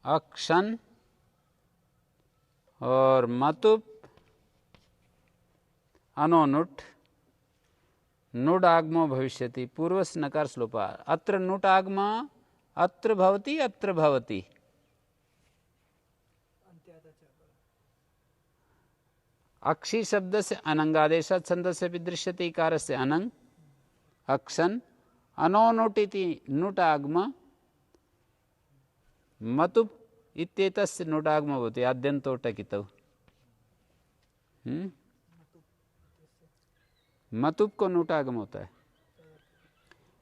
अक्षन और मतुप अनोनुट नुड आगमो भविष्यति। पूर्वस्य नकार श्लोपा। अत्र नुट आगम अत्र भवति अत्र भवति। अक्षी शब्द से अनंगादेश छन्दस्य भी दृश्यते इकार से अनंग अक्षन अनोनुट इति नुट आगम मतुप इत्येतस्य नुट आगम भवति आद्यन्तो टकितौ। मतुप को नुट आगम होता है।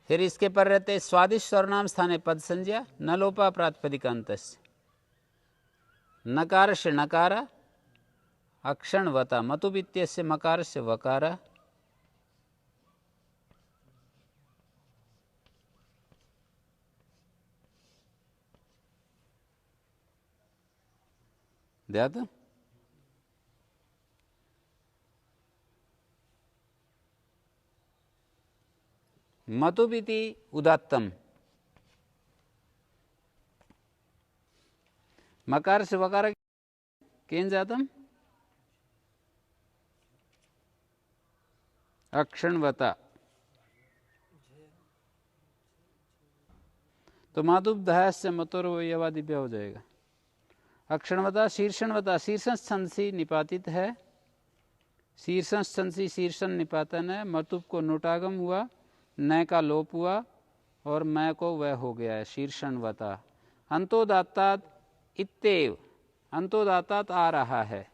फिर इसके पर रहते स्वादिष्ट सर्वनाम स्थाने पद संज्ञा न लोपा प्रातिपदिकान्तस्य। नकारस्य नकार अक्षणवता मतुप इत्यस्य मकारस्य वकार। ध्यात मतुपिति उदात्तम। मकार से वकार केन जातम अक्षणवता, तो मातुब्धस्य मतोर यवादिव्य हो जाएगा। अक्षणवता शीर्षणवता, शीर्षण छंदसी निपातित है, शीर्षण छंदसी शीर्षण निपातन है। मतुब को नोटागम हुआ, न का लोप हुआ और मैं को वह हो गया है, शीर्षणवता। अंतोदात्तात इत्तेव, अंतोदात्तात आ रहा है,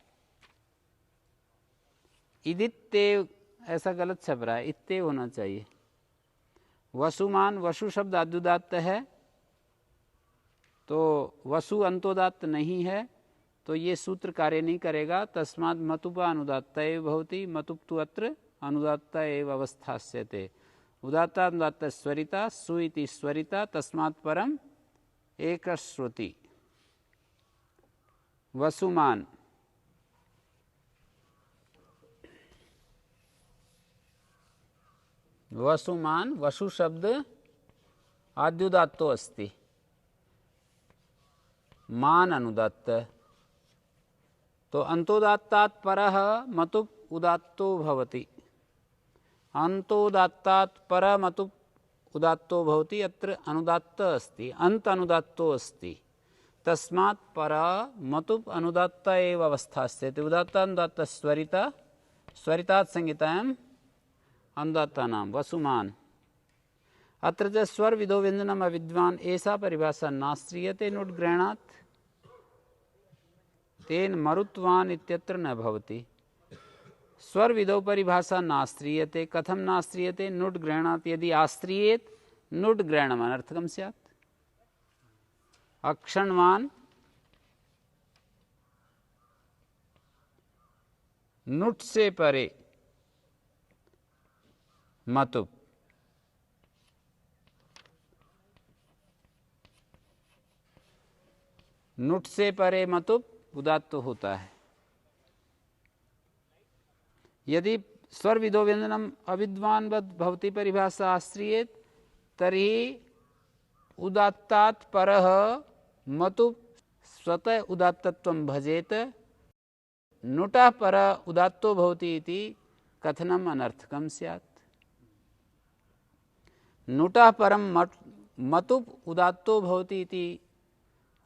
इदित्तेव ऐसा गलत छप रहा है, इत्तेव होना चाहिए। वसुमान, वसु शब्द आद्युदात्त है, तो वसु अंतोदात्त नहीं है, तो ये सूत्र कार्य नहीं करेगा। तस्मात् मतुपा अनुदात्त एव भवति, मतुप तु अत्र अनुदात्त एव अवस्थास्यते। उदात्ता अनुदात्त स्वरिता, सु इति स्वरिता, तस्मात् परम एक श्रुति। वसुमान, वसुमान, वसु शब्द आद्युदात्तो अस्ति, मान अनुदात्त, तो अंतोदात्तात् परः मतुप उदात्तो भवति। अंतोदात्तात् पर मतुप उदात्तो भवति, अत्र अनुदात्त अस्ति, अंत अनुदात्तो अस्ति, तस्मात् पर मतुप अनुदात्त एव अवस्थास्यते। उदात्त अनुदात्त स्वरिता, स्वरितात् संहितायाम् अनुदात्तानां। वसुमान, अत्र च स्वर विदो व्यंजनम अविद्वान्, ऐसा परिभाषा नाश्रियते नुड्ग्रहणात्, तेन मरुत्वान् इत्यत्र न भवति। स्वर विदो परिभाषा नाश्रियते, कथम नाश्रियते? नुड्ग्रहणात्, यदि आश्रियेत नुड्ग्रहणम् अनर्थकं स्यात्। अक्षणवान्, नुट से परे मतुप, नुट से परे मतुप उदात्त होता है। यदि स्वर विदो व्यंजनम अविद्वान् भवति परिभाषा आश्रियेत, तर्हि उदात्तात् परः मतुप स्वतः उदात्तत्वं भजेत, नुटः पर उदात्तो भवति इति कथनम् अनर्थकं स्यात्। नुटः परं मतुप उदात्तो भवति इति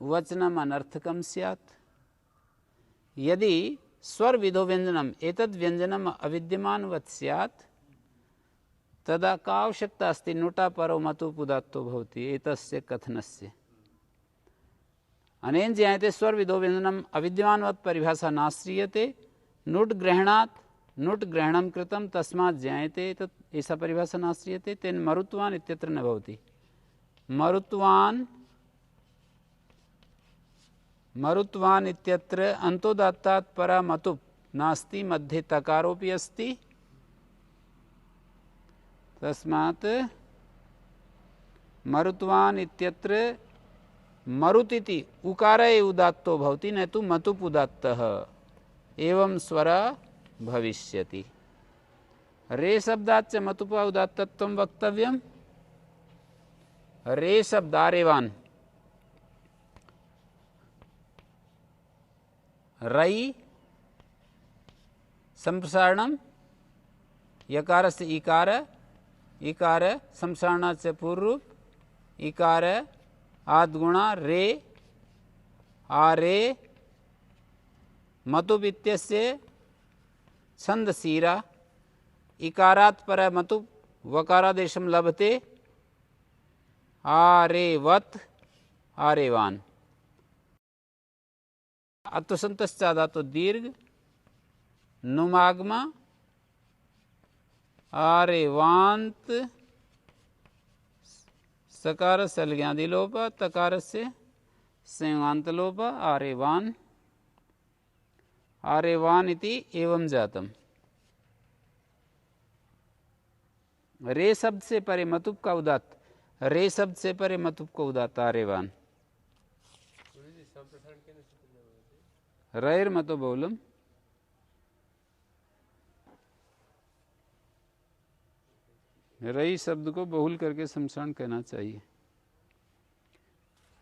वचनम् अनर्थकं स्यात्। यदि स्वर विदो व्यंजनम एतद् व्यंजनम अविद्यमानवत् स्यात्, तदा का आवश्यकता अस्ति नुटा परो मतुप उदात्तो भवति एतस्य कथनस्य। अनेन ज्ञायते स्वर विदो व्यंजनम अविद्यमानवत् परिभाषा नाश्रियते, नुट ग्रहणात् नुट ग्रहणं कृतं, तस्मात् ज्ञायते तत् ऐसा परिभाषा नाश्रियते, तेन मरुत्वान् इत्यत्र न भवति। मरुत्वान्, मरुत्वान् इत्यत्र अंतोदात्तात् परा मतुप नास्ति, मध्ये तकारोपि अस्ति, तस्मात् मरुत्वान् इत्यत्र मरुतिति उकारे उदात्तो भवति, न तु मतुप उदात्तः। एवं स्वर भविष्यति। रे शब्दाच्च मतुप उदात्तत्वं वक्तव्यम्। रे शब्द आरेवान्, रई संप्रसारणम यकार से इकार, इकार संप्रसारणात् से पूर्व, इकार आद्गुणा रे, आरे मतुप इत्यस्य छंद सीरा, इकारात् पर मतुप वकारादेशं लभते, आरेवत् आरेवान्। अत्वसंतश्चादातो दीर्घ, नुमागमा आरेवांत, सकार से अलज्ञादि लोप, तकार से संवांत लोप, आरेवान, आरेवान इति एवं जातम। रे शब्द से परे मतुप का उदात्त, रे शब्द से परे मतुप को उदात्त आरेवान। रैर मतो बहुलम, रई शब्द को बहुल करके शमशान कहना चाहिए।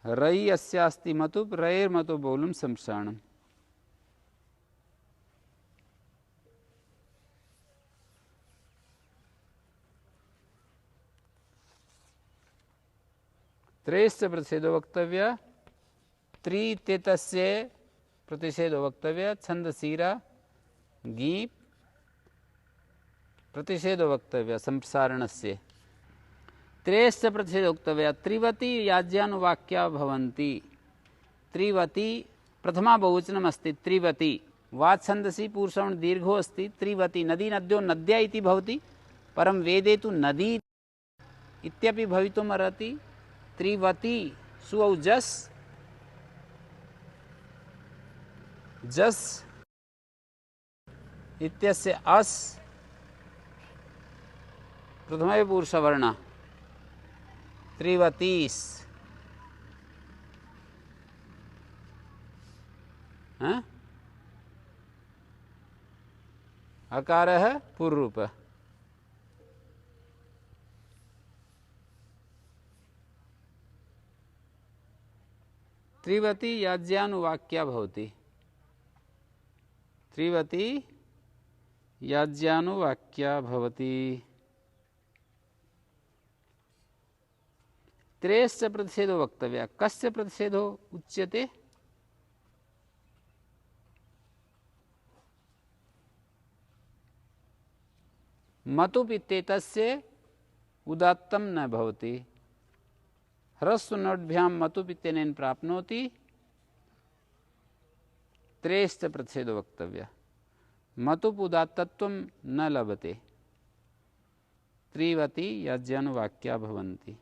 रई अस्यास्ति मतुप रैर मतो बहुलम शमशानम। त्रयश्च प्रतिषेधो वक्तव्य त्रितेतस्य प्रतिषेधो वक्तव्य छंदसीरा गीप प्रतिषेधो वक्तव्य संसारणस्य। त्रयश्च प्रतिषेधो वक्तव्य त्रिवती याज्यानुवाक्या भवन्ति। त्रिवती प्रथमा बहुवचनम् अस्ति त्रिवती वाच् छन्दसि पूर्वसवर्ण दीर्घो अस्ति। त्रिवती नदी नद्यो नद्या इति भवति परं वेदे तु नदी इत्यपि भवितुम् अर्हति। त्रिवती सुऔ जस् जस् इत्यस्य अस् प्रथमे पुरुषवर्ण त्रिवतीस् अकारः पूर्वरूप। त्रिवती याज्यानुवाक्या भवति। त्रिवती याज्यानुवाक्या भवति। त्रयश्च प्रतिषेधो वक्तव्य कस्य प्रतिषेधो उच्यते? मतुप् इत्येतस्य उदात्तं न भवति। ह्रस्वनोड्भ्यां मतुप् इत्यनेन प्राप्नोति। त्रयश्च प्रतिषेधो वक्तव्य मतुप् उदात्तत्वं न लभते। त्रिवती याज्यानुवाक्या भवन्ति।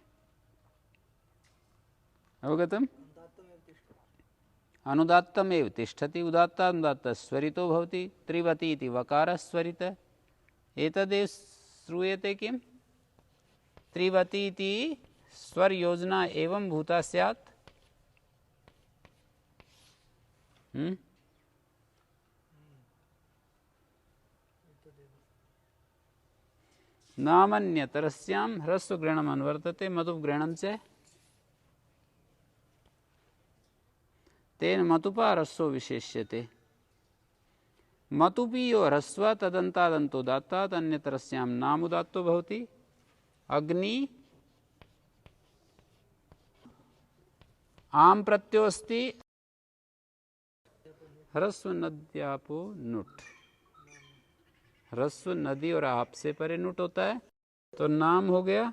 अवगतम्? अनुदात्तमेव तिष्ठति। उदात्तानुदात्त स्वरितो भवति। त्रिवती इति वकारः स्वरित। एतदेव श्रूयते किम्? त्रिवती इति स्वर योजना एवं भूता स्यात्। नामन्यतरस्यां ह्रस्वग्रहणम् अनुवर्तते मतुप्ग्रहणं च तेन मतुपा ह्रस्वो विशेष्यते। मतुपीयो ह्रस्व तदन्तादन्तो दात्तात् अन्यतरस्यां नामुदात्तो भवति। अग्नि आम प्रत्ययो अस्ति ह्रस्व नद्यापो नुट। ह्रस्व नदी और आप से परे नुट होता है तो नाम हो गया।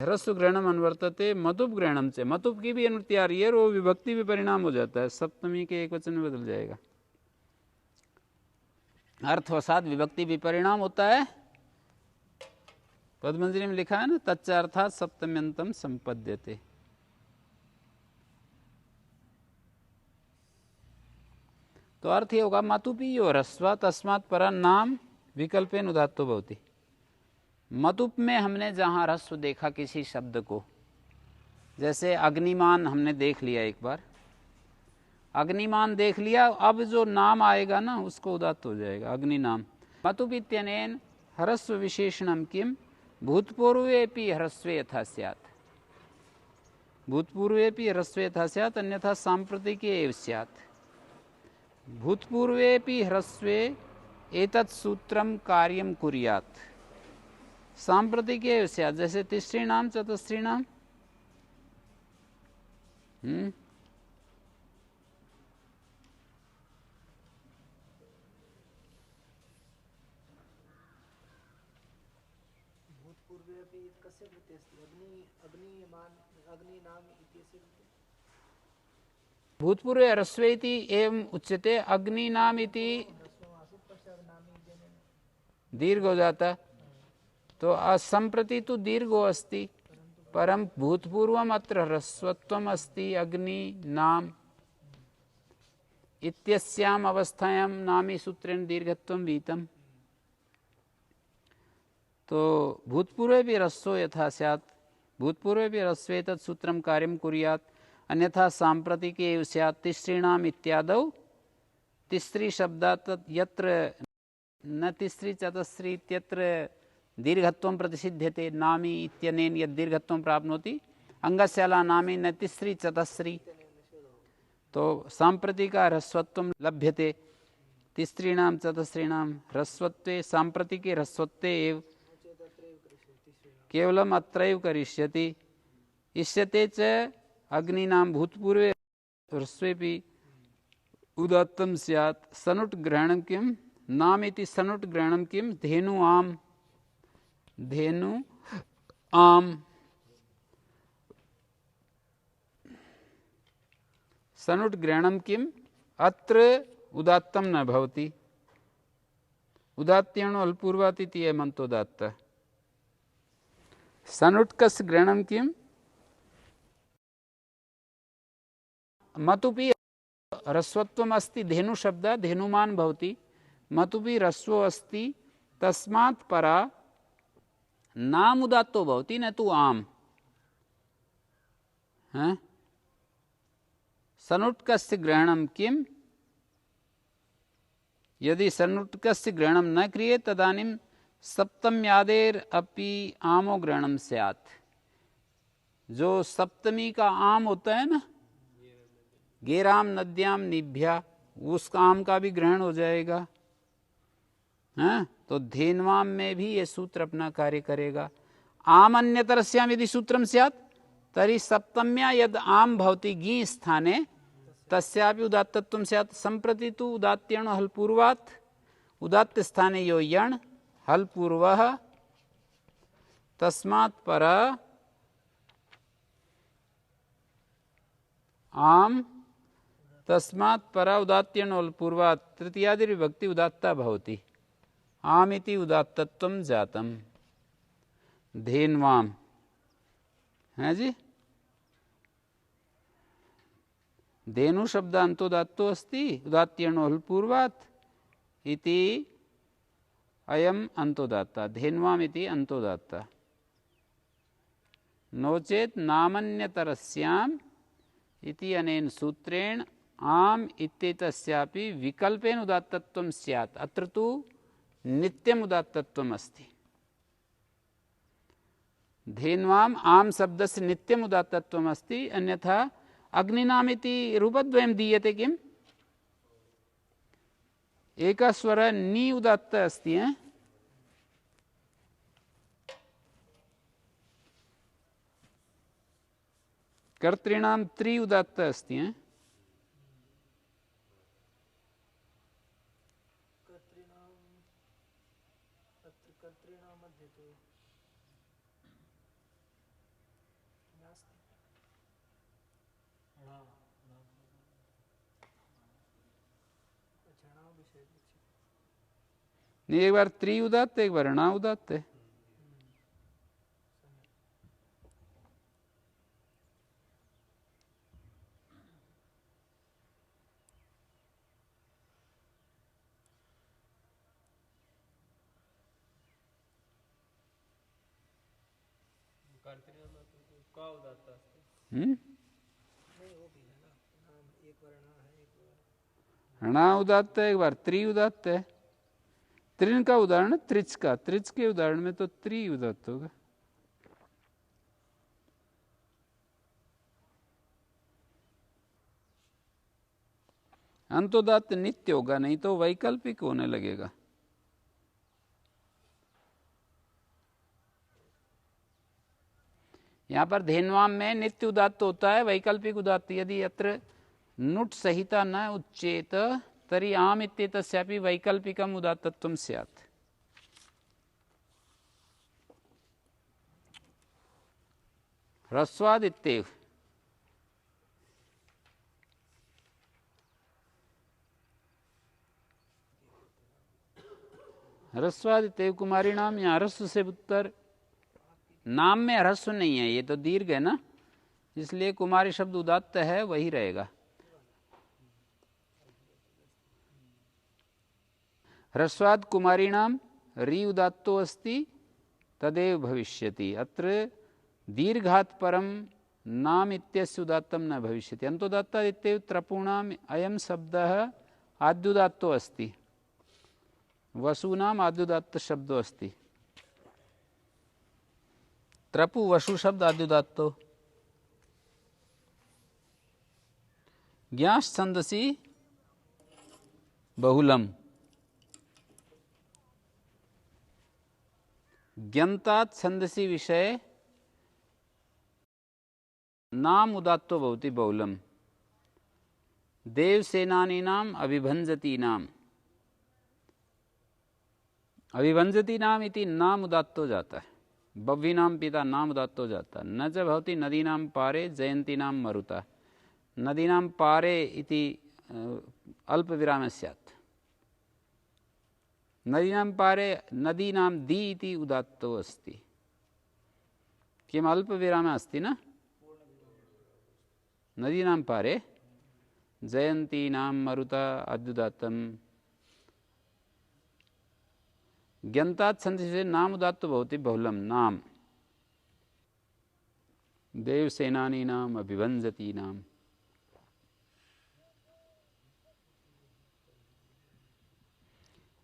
ह्रस्व ग्रहणम अनुवर्तते मतुप ग्रहणम से। मतुप की भी अनुवृत्ति आ रही है और वो विभक्ति भी परिणाम हो जाता है। सप्तमी के एक वचन में बदल जाएगा। अर्थवसात विभक्ति भी परिणाम होता है। पद्मंजरी में लिखा है ना तच्चार्थात् सप्तम्यंतम संपद्यते। तो अर्थ ये होगा मतुपीयो ह्रस्व तस्मात् परा नाम विकल्पेन उदात्तो भवति। मतुप में हमने जहाँ ह्रस्व देखा किसी शब्द को, जैसे अग्निमान हमने देख लिया एक बार, अग्निमान देख लिया, अब जो नाम आएगा ना उसको उदात्त हो जाएगा अग्नि नाम। मतुप इत्यनेन ह्रस्व विशेषणम किम भूतपूर्वेपि ह्रस्वे यथा स्यात्। भूतपूर्वेपि ह्रस्वे यथा स्यात् अन्यथा सांप्रतिके एव स्यात्। भूतपूर्वेपि ह्रस्वे एतत् सूत्रम कार्यम कुर्यात्। सांप्रतिके एव स्यात् जैसे तिसृणाम चतुसृणाम। भूतपूर्व ह्रस्वे इति एवं उच्यते। अग्नि नाम इति दीर्घ हो जाता तो असंप्रति तो दीर्घो अस्ति परम भूतपूर्वम अत्र ह्रस्वत्वम अस्ति अग्नि नाम इत्यस्याम अवस्थायां नामी सूत्रेण दीर्घत्वं वीतम्। तो भूतपूर्वे भी ह्रस्वो यथा स्यात्। भूतपूर्वे भी ह्रस्वे तत् सूत्रम कार्यं कुर्यात् अन्यथा सांप्रतिके एव स्यात्। तिसृणाम इत्यादौ तिसरी शब्दात् यत्र न तिस्री चतस्री इत्यत्र दीर्घत्वं प्रतिषिध्यते। नामी इत्यनेन यद् दीर्घत्वं प्राप्नोति अंगस्याला नामी न तिस्री चतस्री, तो सांप्रतिक ह्रस्वत्वं लभ्यते। तिस्रीणां चतस्रीणां ह्रस्वत्वे सांप्रतिके ह्रस्वत्वे एव केवलम् अत्रैव करिष्यति। इष्यते च अग्निनां भूतपूर्वे ह्रस्वेपि उदात्तं स्यात्। सनुट ग्रहणं किं नामिति सनुट ग्रहणं किं धेनु आम, धेनु आम। सनुट ग्रहणं किम अत्र उदात्तं न भवति। उदात्तेन अल्पूर्वात् इति अयमन्तोदात्त। सनुट्कस्य ग्रहणं किम मतुपि ह्रस्वत्वम् अस्ति। धेनु शब्दः धेनुमान् भवति। मतुपि ह्रस्वो अस्ति, तस्मात् परा नाम उदात्तो भवति, न तु आम। सनुट्कस्य ग्रहणं किम यदि सनुट्कस्य ग्रहणं न क्रियेत तदानीं सप्तम्यादेर अपि आमो ग्रहणं स्यात्। जो सप्तमी का आम होता है ना, गेराम नद्याम निभ्या, उस आम का भी ग्रहण हो जाएगा। तो धेन्वाम में भी ये सूत्र अपना कार्य करेगा। आम अन्यतरस्याम यदि सूत्रम स्यात् तर्हि सप्तम्या यद आम भवति गी स्थाने तस्यापि उदात्तत्वं स्यात्। सम्प्रति तु उदात्तेन हलपूर्वात् उदात्त स्थाने यो यण् हलपूर्वः, तस्मात् पर आम, तस्मात् पर उदात्तेन हलपूर्वात् तृतीयादि विभक्ति उदात्ता भवति। आमिति उदात्तत्वं जातम्। धेन्वाम है जी। धेनु शब्द अंतोदात्तो अस्ति उदात्तेन हलपूर्वात् इति अयम् अंतोदात्ता। धेन्वाम इति अंतोदात्ता। नोचेत् नामन्यतरस्याम् इति अनेन सूत्रेण आम इत्येतस्यापि विकल्पेन उदात्तत्वं स्यात्। अत्र तु नित्यम् उदात्तत्वम् अस्ति। धेन्वाम आम शब्दस्य नित्यम् उदात्तत्वम् अस्ति। अन्यथा अग्निनामिति रूपद्वयं दीयते किम्? एकः स्वरः नि उदात्त अस्ति। कर्तॄणां त्रि उदात्त अस्ति। एक बार त्रि उदात्त, एक बार णा उदात्त है। णा उदात्त है, एक बार त्रि उदात्त है। त्रिन का उदाहरण त्रिच का, त्रिच के उदाहरण में तो त्रि उदात्त होगा। अंतोदात्त नित्य होगा, नहीं तो वैकल्पिक होने लगेगा। यहाँ पर धेन्वाम में नित्य उदात्त होता है, वैकल्पिक उदात्त यदि अत्र नुट सहिता न उच्चेत तर्हि आम इत्येतस्यापि वैकल्पिकम् उदात्तत्वं स्यात्। ह्रस्वाद् इत्येव ह्रस्वाद् इत्येव कुमारीणाम। यहाँ ह्रस्व से उत्तर, नाम में ह्रस्व नहीं है, ये तो दीर्घ है ना, इसलिए कुमारी शब्द उदात्त है, वही रहेगा। ह्रस्वाद् कुमारीणाम री उदात्तो अस्ति तदेव भविष्यति। अत्र दीर्घात् परम नाम इत्यस्य उदात्तं न भविष्यति। अन्तोदात्तात् इत्येव त्रपूणाम् अयं शब्दः आद्युदात्तो अस्ति। वसूनाम आद्युदात्त शब्दो अस्ति। त्रपु वसु शब्द आद्युदात्तो। ज्ञास छंदसी बहुलम। ज्ञन्तात छंदसी विषय नाम उदात्तो भवति बहुलम। देवसेनानीनाम अभिभंजतीनाम। अभिभंजतीनाम इति नाम उदात्तो जाता है। बह्वीनाम पिता नाम उदात्तो जाता। न च भवति नदीनाम पारे जयन्तीनाम मरुता। नदीनाम पारे इति अल्प विराम स्यात्। नदीनाम पारे नदीनाम दी इति उदात्तो अस्ति। किम अल्प विराम अस्ति न? नदीनाम पारे जयन्तीनाम मरुता अद्युदात्तम। ज्ञन्तात् छंदसि नाम उदात्तो भवति बहुलम नाम। देवसेनानीनाम अभिभंजतीनाम।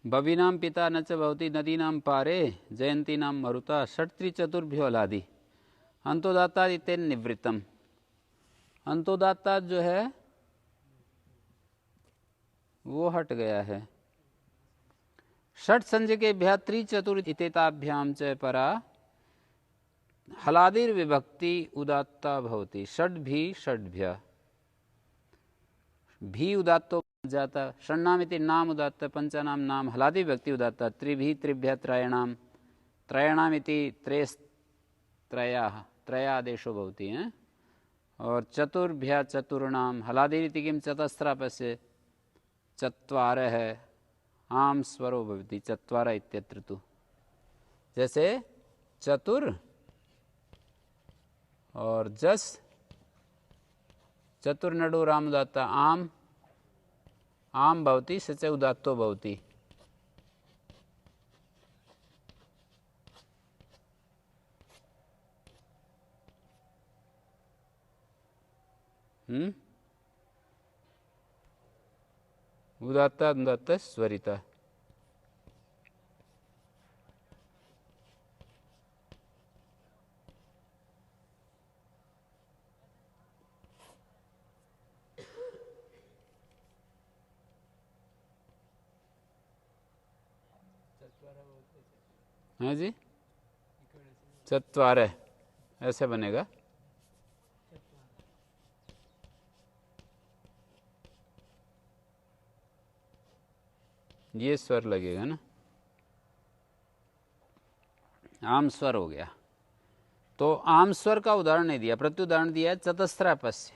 बवीनाम पिता न च भवति नदीनाम पारे जयन्तीनाम मरुता। षट्त्री चतुर्भ्यो अलादि। अंतोदात्ता इतेन निवृत्तम। अंतोदात्ता जो है वो हट गया है। षट संज्ञकेभ्यः त्रि चतुर इतेताभ्याम च परा हलादिर विभक्ति उदात्ता भवति। षड् भी षड्भ्यः भी उदात्तो जाता। षण्णाम इति नाम उदात्त। पंचानाम नाम हलादि विभक्ति उदात्ता। त्रिभिः त्रिभ्यः त्रयाणाम। त्रयाणाम इति त्रयः त्रयादेशो भवति हैं। और चतुर्भ्यः चतुर्णाम हलादि इति किं चतस्रापस्य चत्वारः आम स्वरो भवति। चत्वार इत्यत्र तु जैसे चतुर और जस चतुर्नडो राम उदात्ता आम आम भवति स च उदात्तो भवति। उदात्ता उदात्त स्वरिता। हाँ जी, चत्वारः ऐसे बनेगा। ये स्वर लगेगा ना, आम स्वर हो गया। तो आम स्वर का उदाहरण नहीं दिया, प्रत्युदाहरण दिया है चतस्रापस्य।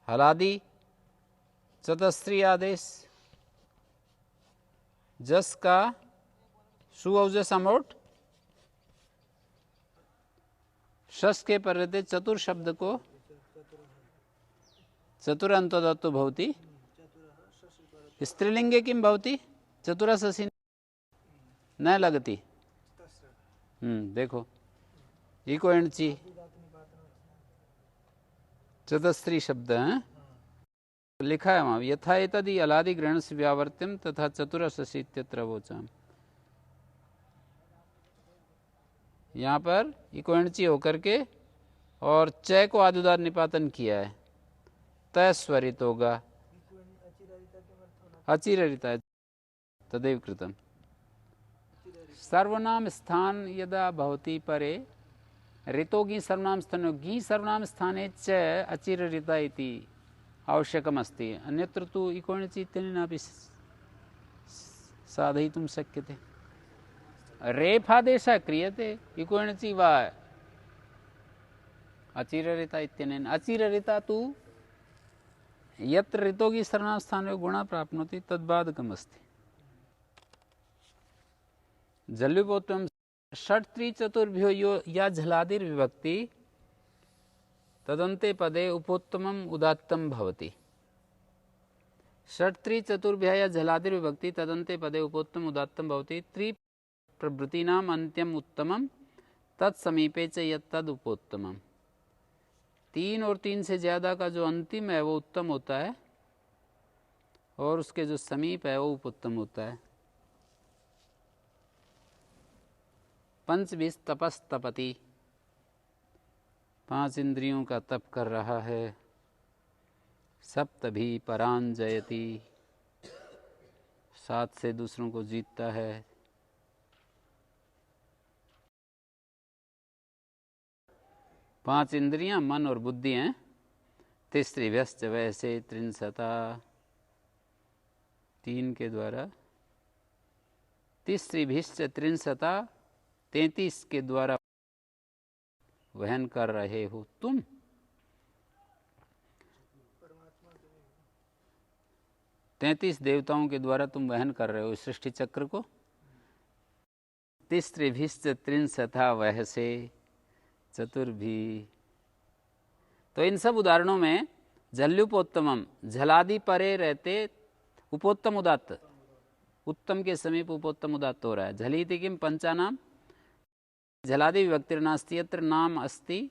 हलादि चतस्त्री आदेश। जस का सुऔजस अमोट। शस के पर रहते चतुर शब्द को चतुर अंतोदत्तो भवति। स्त्रीलिंगे किम भवति? चतुरा ससी न लगती। देखो इको एंडची चतस्त्री शब्द है लिखा है वहां। यथा एतदि अलादि ग्रहण से व्यावर्त्यम तथा चतुरा ससी इत्यत्र वोचाम। यहाँ पर इको एंडची होकर के और च को आदुदार निपातन किया है। तय स्वरित होगा। अचिररिता तदेव कृतम। सर्वनाम स्थान यदा भवति परे ऋतो गी सर्वनाम स्थानो गी सर्वनाम स्थाने च अचिररिता इति आवश्यकमस्ति। अन्यत्र तु इकोणचि इत्यनेनापि साधयितुं शक्यते। रेफादेशः क्रियते इकोणचि वा अचिररिता इत्यनेन। अचिररिता तु यत्र ऋतोगी सर्वनाम स्थाने गुणा प्राप्नोति तद्बाधकमस्ति। जल्युपोत्तम षट् त्रि चतुर्भ्यो यो या झलादिर विभक्ति तदन्ते पदे उपोत्तमम उदात्तम भवति। षट् त्रि चतुर्भ्यः या झलादिर विभक्ति तदन्ते पदे उपोत्तम उदात्तम भवति। त्रि प्रभृतीनाम अंत्यम उत्तमम तत्समीपे च यत्तद उपोत्तमम। तीन और तीन से ज्यादा का जो अंतिम है वो उत्तम होता है और उसके जो समीप है वो उपोत्तम होता है। पंचभिः तपस्तपति, 5 इंद्रियों का तप कर रहा है। सप्तभिः परांजयति, 7 से दूसरों को जीतता है। 5 इंद्रियां मन और बुद्धि हैं। तिस्त्रिभ्यश्च वैसे त्रिंशता, 3 के द्वारा। तिस्त्रिभिश्च त्रिंशता, 33 के द्वारा वहन कर रहे हो तुम। 33 देवताओं के द्वारा तुम वहन कर रहे हो सृष्टि चक्र को। तिस्त्रिभिश्च त्रिंशता वहसे चतुर्भी। तो इन सब उदाहरणों में जल्युपोत्तमम, झलादि परे रहते उपोत्तम उदात्त, उत्तम के समीप उपोत्तम उदात्त हो रहा है। झलीति किम पंचानाम, झलादि विभक्तिर्नास्ति यत्र नाम अस्ति,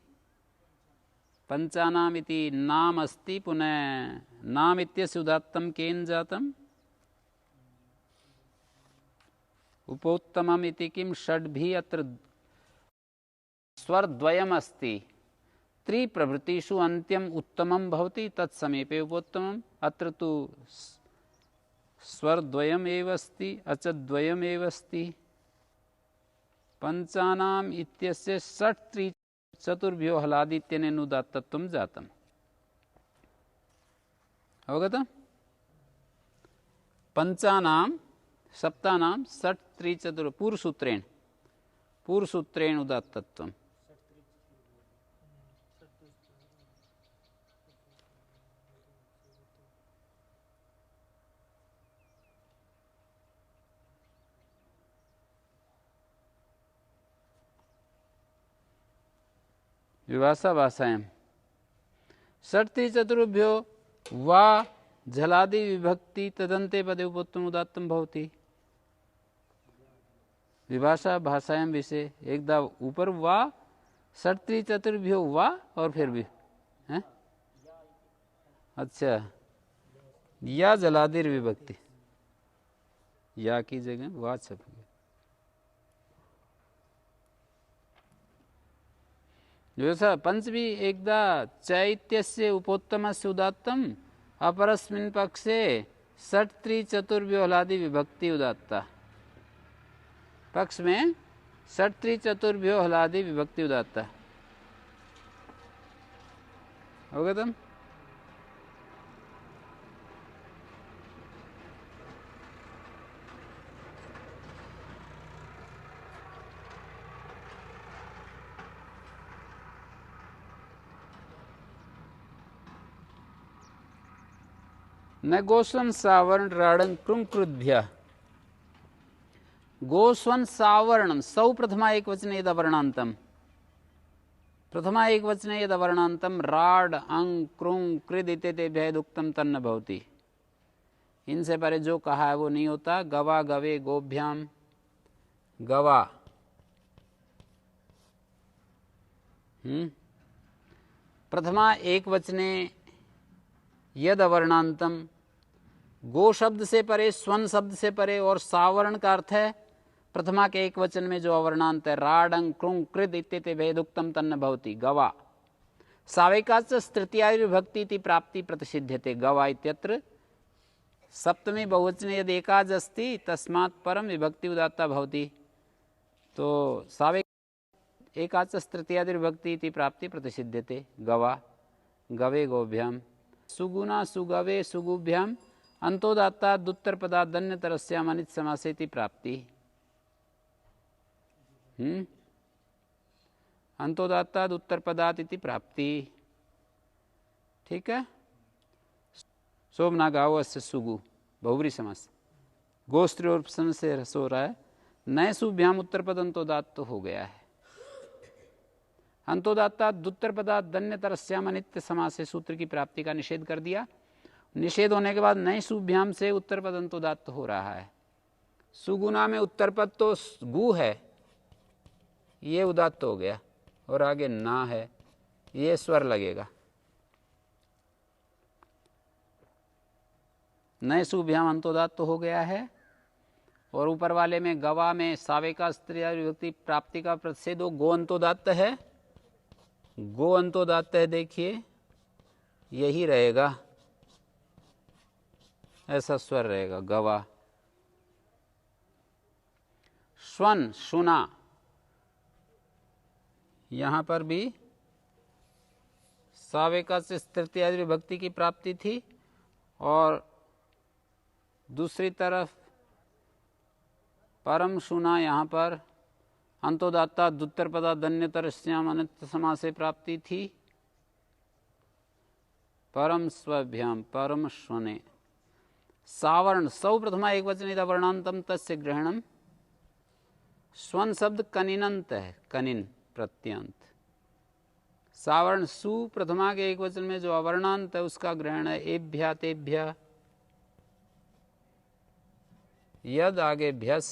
पंचानाम इति नाम अस्ति, पुनः नाम इत्यस्य उदात्तम केन जातम, उपोत्तमम इति किम षड्भिः अत्र स्वरद्वयम् अस्ति। त्रिप्रभृतिषु अन्त्यम उत्तमं भवति तत्समीपे उपोत्तमम्। अत्र तु स्वरद्वयम् एव अस्ति, अचद्वयम् एव अस्ति। पंचानाम इत्यस्य षट् त्रि चतुर्भ्यो हलादित्यनेन उदात्तत्वं जातम्। अवगतम्? पंचानाम सप्तानाम षट् त्रि चतुर् पूर्वसूत्रेण उदात्तत्वम्। विभाषा भाषायां षट्ति चतुर्भ्यो वा झलादि विभक्ति तदन्ते पदे उपोत्तम उदात्तम भवति। विभाषा भाषायां विषय एकदा ऊपर वा, षट्ति चतुर्भ्यो वा और फिर भी है। अच्छा, या जलादि विभक्ति, या की जगह वा छप गया। जो पंचमी एकदा चैत्यस्य उपोत्तमस्य उदात्तम, अपरस्मिन् पक्षे षट् त्रि चतुर्भ्यो हलादि विभक्ति उदात्ता। पक्ष में षट् त्रि चतुर्भ्यो हलादि विभक्ति उदात्ता। अवगतम्? न गोस्वन सावर्ण राडं कृंकृद्भ्य। गोस्वन सावर्णम सौ प्रथमा एक वचने यद अवर्णांतम, प्रथमा एक वचने यद अवर्णांतम राड अंग कृंग कृद इत्येतेभ्यः यदुक्तम तन्न भवति। इनसे परे जो कहा है वो नहीं होता। गवा गवे गोभ्याम, गवा प्रथमा एक वचने यद अवर्णांतम, गो शब्द से परे, स्वन शब्द से परे और सावर्ण का अर्थ है प्रथमा के एक वचन में जो अवर्णांत है। राडंग कृंग कृद इत्येते भेदुक्तम तन्न भवति। गवा सावेकाच तृतीया विभक्ति इति प्राप्ति प्रतिषिध्यते। गवा इत्यत्र सप्तमी बहुवचने यदि एकाज अस्ति तस्मात् परम विभक्ति उदात्ता भवति। तो सावे एकाच तृतीया विभक्ति इति प्राप्ति प्रतिषिध्यते। गवा गवे गोभ्याम, सुगुना सुगवे सुगुभ्याम अंतोदात्ता दुत्तर पदादन्यतरस्याम अनित समासेति प्राप्ति। अंतोदात्ता उत्तर पदात इति प्राप्ति। ठीक है। सोमना गाव से सुगु बहुब्री समास, गोस्त्री और सन से रस हो रहा है। नए सुभ्याम उत्तर पद अंतोदात्त हो गया है। अंतोदात्ता दुत्तर पदात दन्यतरस्याम अनित्य समास से सूत्र की प्राप्ति का निषेध कर दिया। निषेध होने के बाद नए सुभ्याम से उत्तर पद अंतोदात्त हो रहा है। सुगुना में उत्तर पद तो गु है, ये उदात्त हो गया, और आगे ना है, ये स्वर लगेगा। नए सुभ्याम अंतोदात्त हो गया है और ऊपर वाले में गवा में सावेका तृतीयादि विभक्ति प्राप्ति का प्रतिषेध हो। गो अंतोदात्त है, गो अंतोदात्त है, देखिए यही रहेगा, ऐसा स्वर रहेगा गवा। श्वन सुना, यहां पर भी सावेका से तृतीयादि विभक्ति की प्राप्ति थी और दूसरी तरफ परम सुना, यहाँ पर अंतोदात्ता दुत्तर पदा दन्यतरस्याम अनित्य समास से प्राप्ति थी। परम स्वभ्याम परम स्वने सावर्ण सौ प्रथमा एक वचनित वर्णांतम तस्य ग्रहणम। स्वन शब्द कनिनंत है, कनिन प्रत्यंत। सावर्ण सु प्रथमा के एक वचन में जो अवर्णांत है उसका ग्रहण है एभ्या तेभ्या। यद आगे भ्यस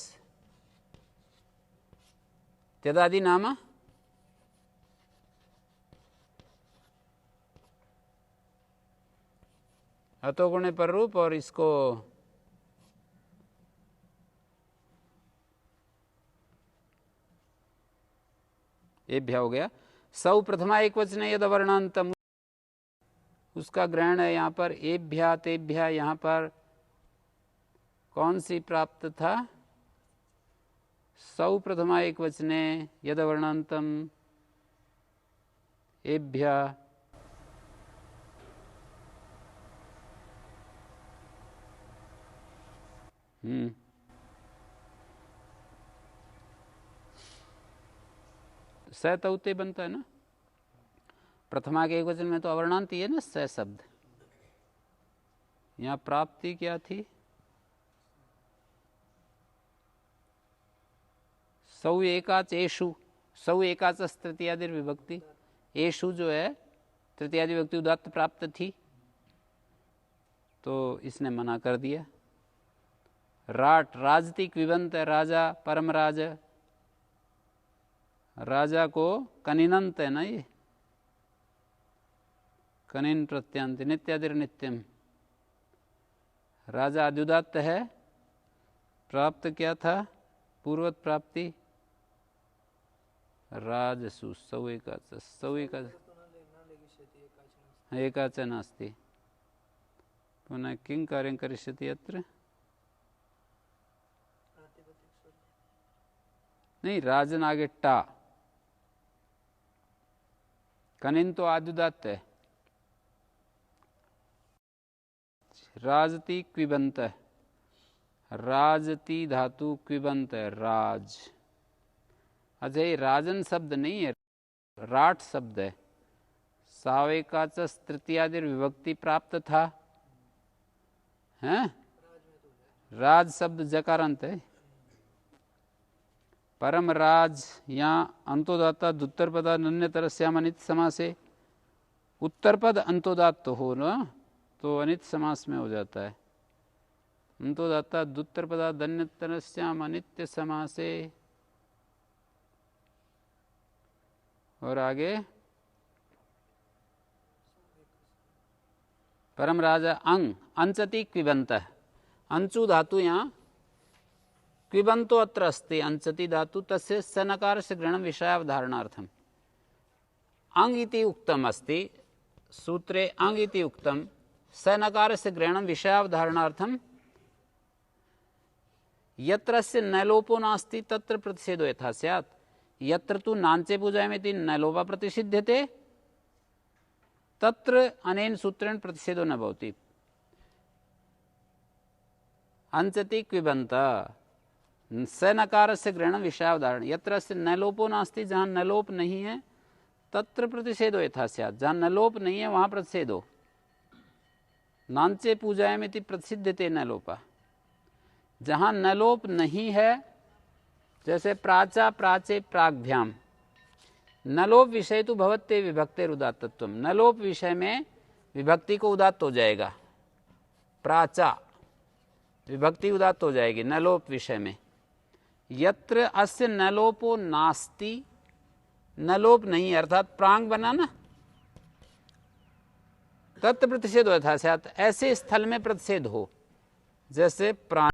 त्यदादि नाम अतो गुणे पर रूप और इसको एभ्या हो गया। सौ प्रथमा एक वचन यद वर्णांतम, उसका ग्रहण है यहाँ पर एभ्या तेभ्या। यहाँ पर कौन सी प्राप्त था? सौ प्रथमा एक वचने यद वर्णांतम एभ्या। स तौते बनता है ना, प्रथमा के एक वचन में तो अवर्णांत ही है ना स शब्द। यहाँ प्राप्ति क्या थी? सौ एकाच एषु, सौ एकाच तृतीयादि विभक्ति, एषु जो है तृतीयादि विभक्ति उदात्त प्राप्त थी तो इसने मना कर दिया। राट राजतिक विबंत है, राजा परम राज, राजा को कनिनंत है ना, ये कनिन प्रत्यांत नित्यादिर नित्यम। राजा आद्युदात्त है, प्राप्त क्या था? पूर्वत प्राप्ति राजसु सौ एकाच, सौ एकाच एकाच नास्ति। पुनः किं कार्यं करिष्यति अत्र? नहीं, राजन आगे टा, कनिन तो आद्युदात्त है। राजती क्विबंत है, राजती धातु क्विबंत है, राज। अच्छा, ये राजन शब्द नहीं है, राट शब्द है। सावेकाच तृतीयादि विभक्ति प्राप्त था, हैं? राज शब्द जकारांत है। परम राज यहाँ अंतोदात्ता दुत्तर पदा नन्यतरस्याम अनित समासे। उत्तर पद अंतोदात्त हो ना तो अनित समास में हो जाता है। अंतोदात्ता दुत्तर पदा दन्यतरस्याम अनित्य समासे। और आगे परम राजा अंग अंचति क्विबंत, अंचु धातु यहाँ क्विबंतो अत्र अस्ति, अंचति धातु तस्य सनकारस्य ग्रहणं विषयावधारणार्थम। अंग इति उक्तम अस्ति सूत्रे, अंग इति उक्तम, सनकारस्य ग्रहणं विषयावधारणार्थम। यत्रस्य नलोपो नास्ति तत्र प्रतिषेधो यथा स्यात्। यत्र तु नाञ्चे पूजायामिति नलोपा प्रतिषिध्यते तत्र अनेन सूत्रेण प्रतिषेधो न भवति। अंचति क्विबंत स नकार से ग्रहण विषयावधारण। यत्र से नलोपो नास्ति, जहाँ नलोप नहीं है तत्र प्रतिषेधो यथा स्यात्, जहाँ नलोप नहीं है वहाँ प्रतिषेधो। नांचे पूजायामिति प्रसिद्धते नलोपा। जहाँ नलोप नहीं है, जैसे प्राचा प्राचे प्राग्भ्याम, नलोप विषय तो भवत्ते विभक्तेर उदात्तत्वम। नलोप विषय में विभक्ति को उदात्त हो जाएगा, प्राचा विभक्ति उदात्त हो जाएगी नलोप विषय में। यत्र अस्य नलोपो नास्ति, नलोप नहीं अर्थात प्रांग बना ना, तत्र प्रतिषेध यथा स्यात्, ऐसे स्थल में प्रतिषेध हो जैसे प्राण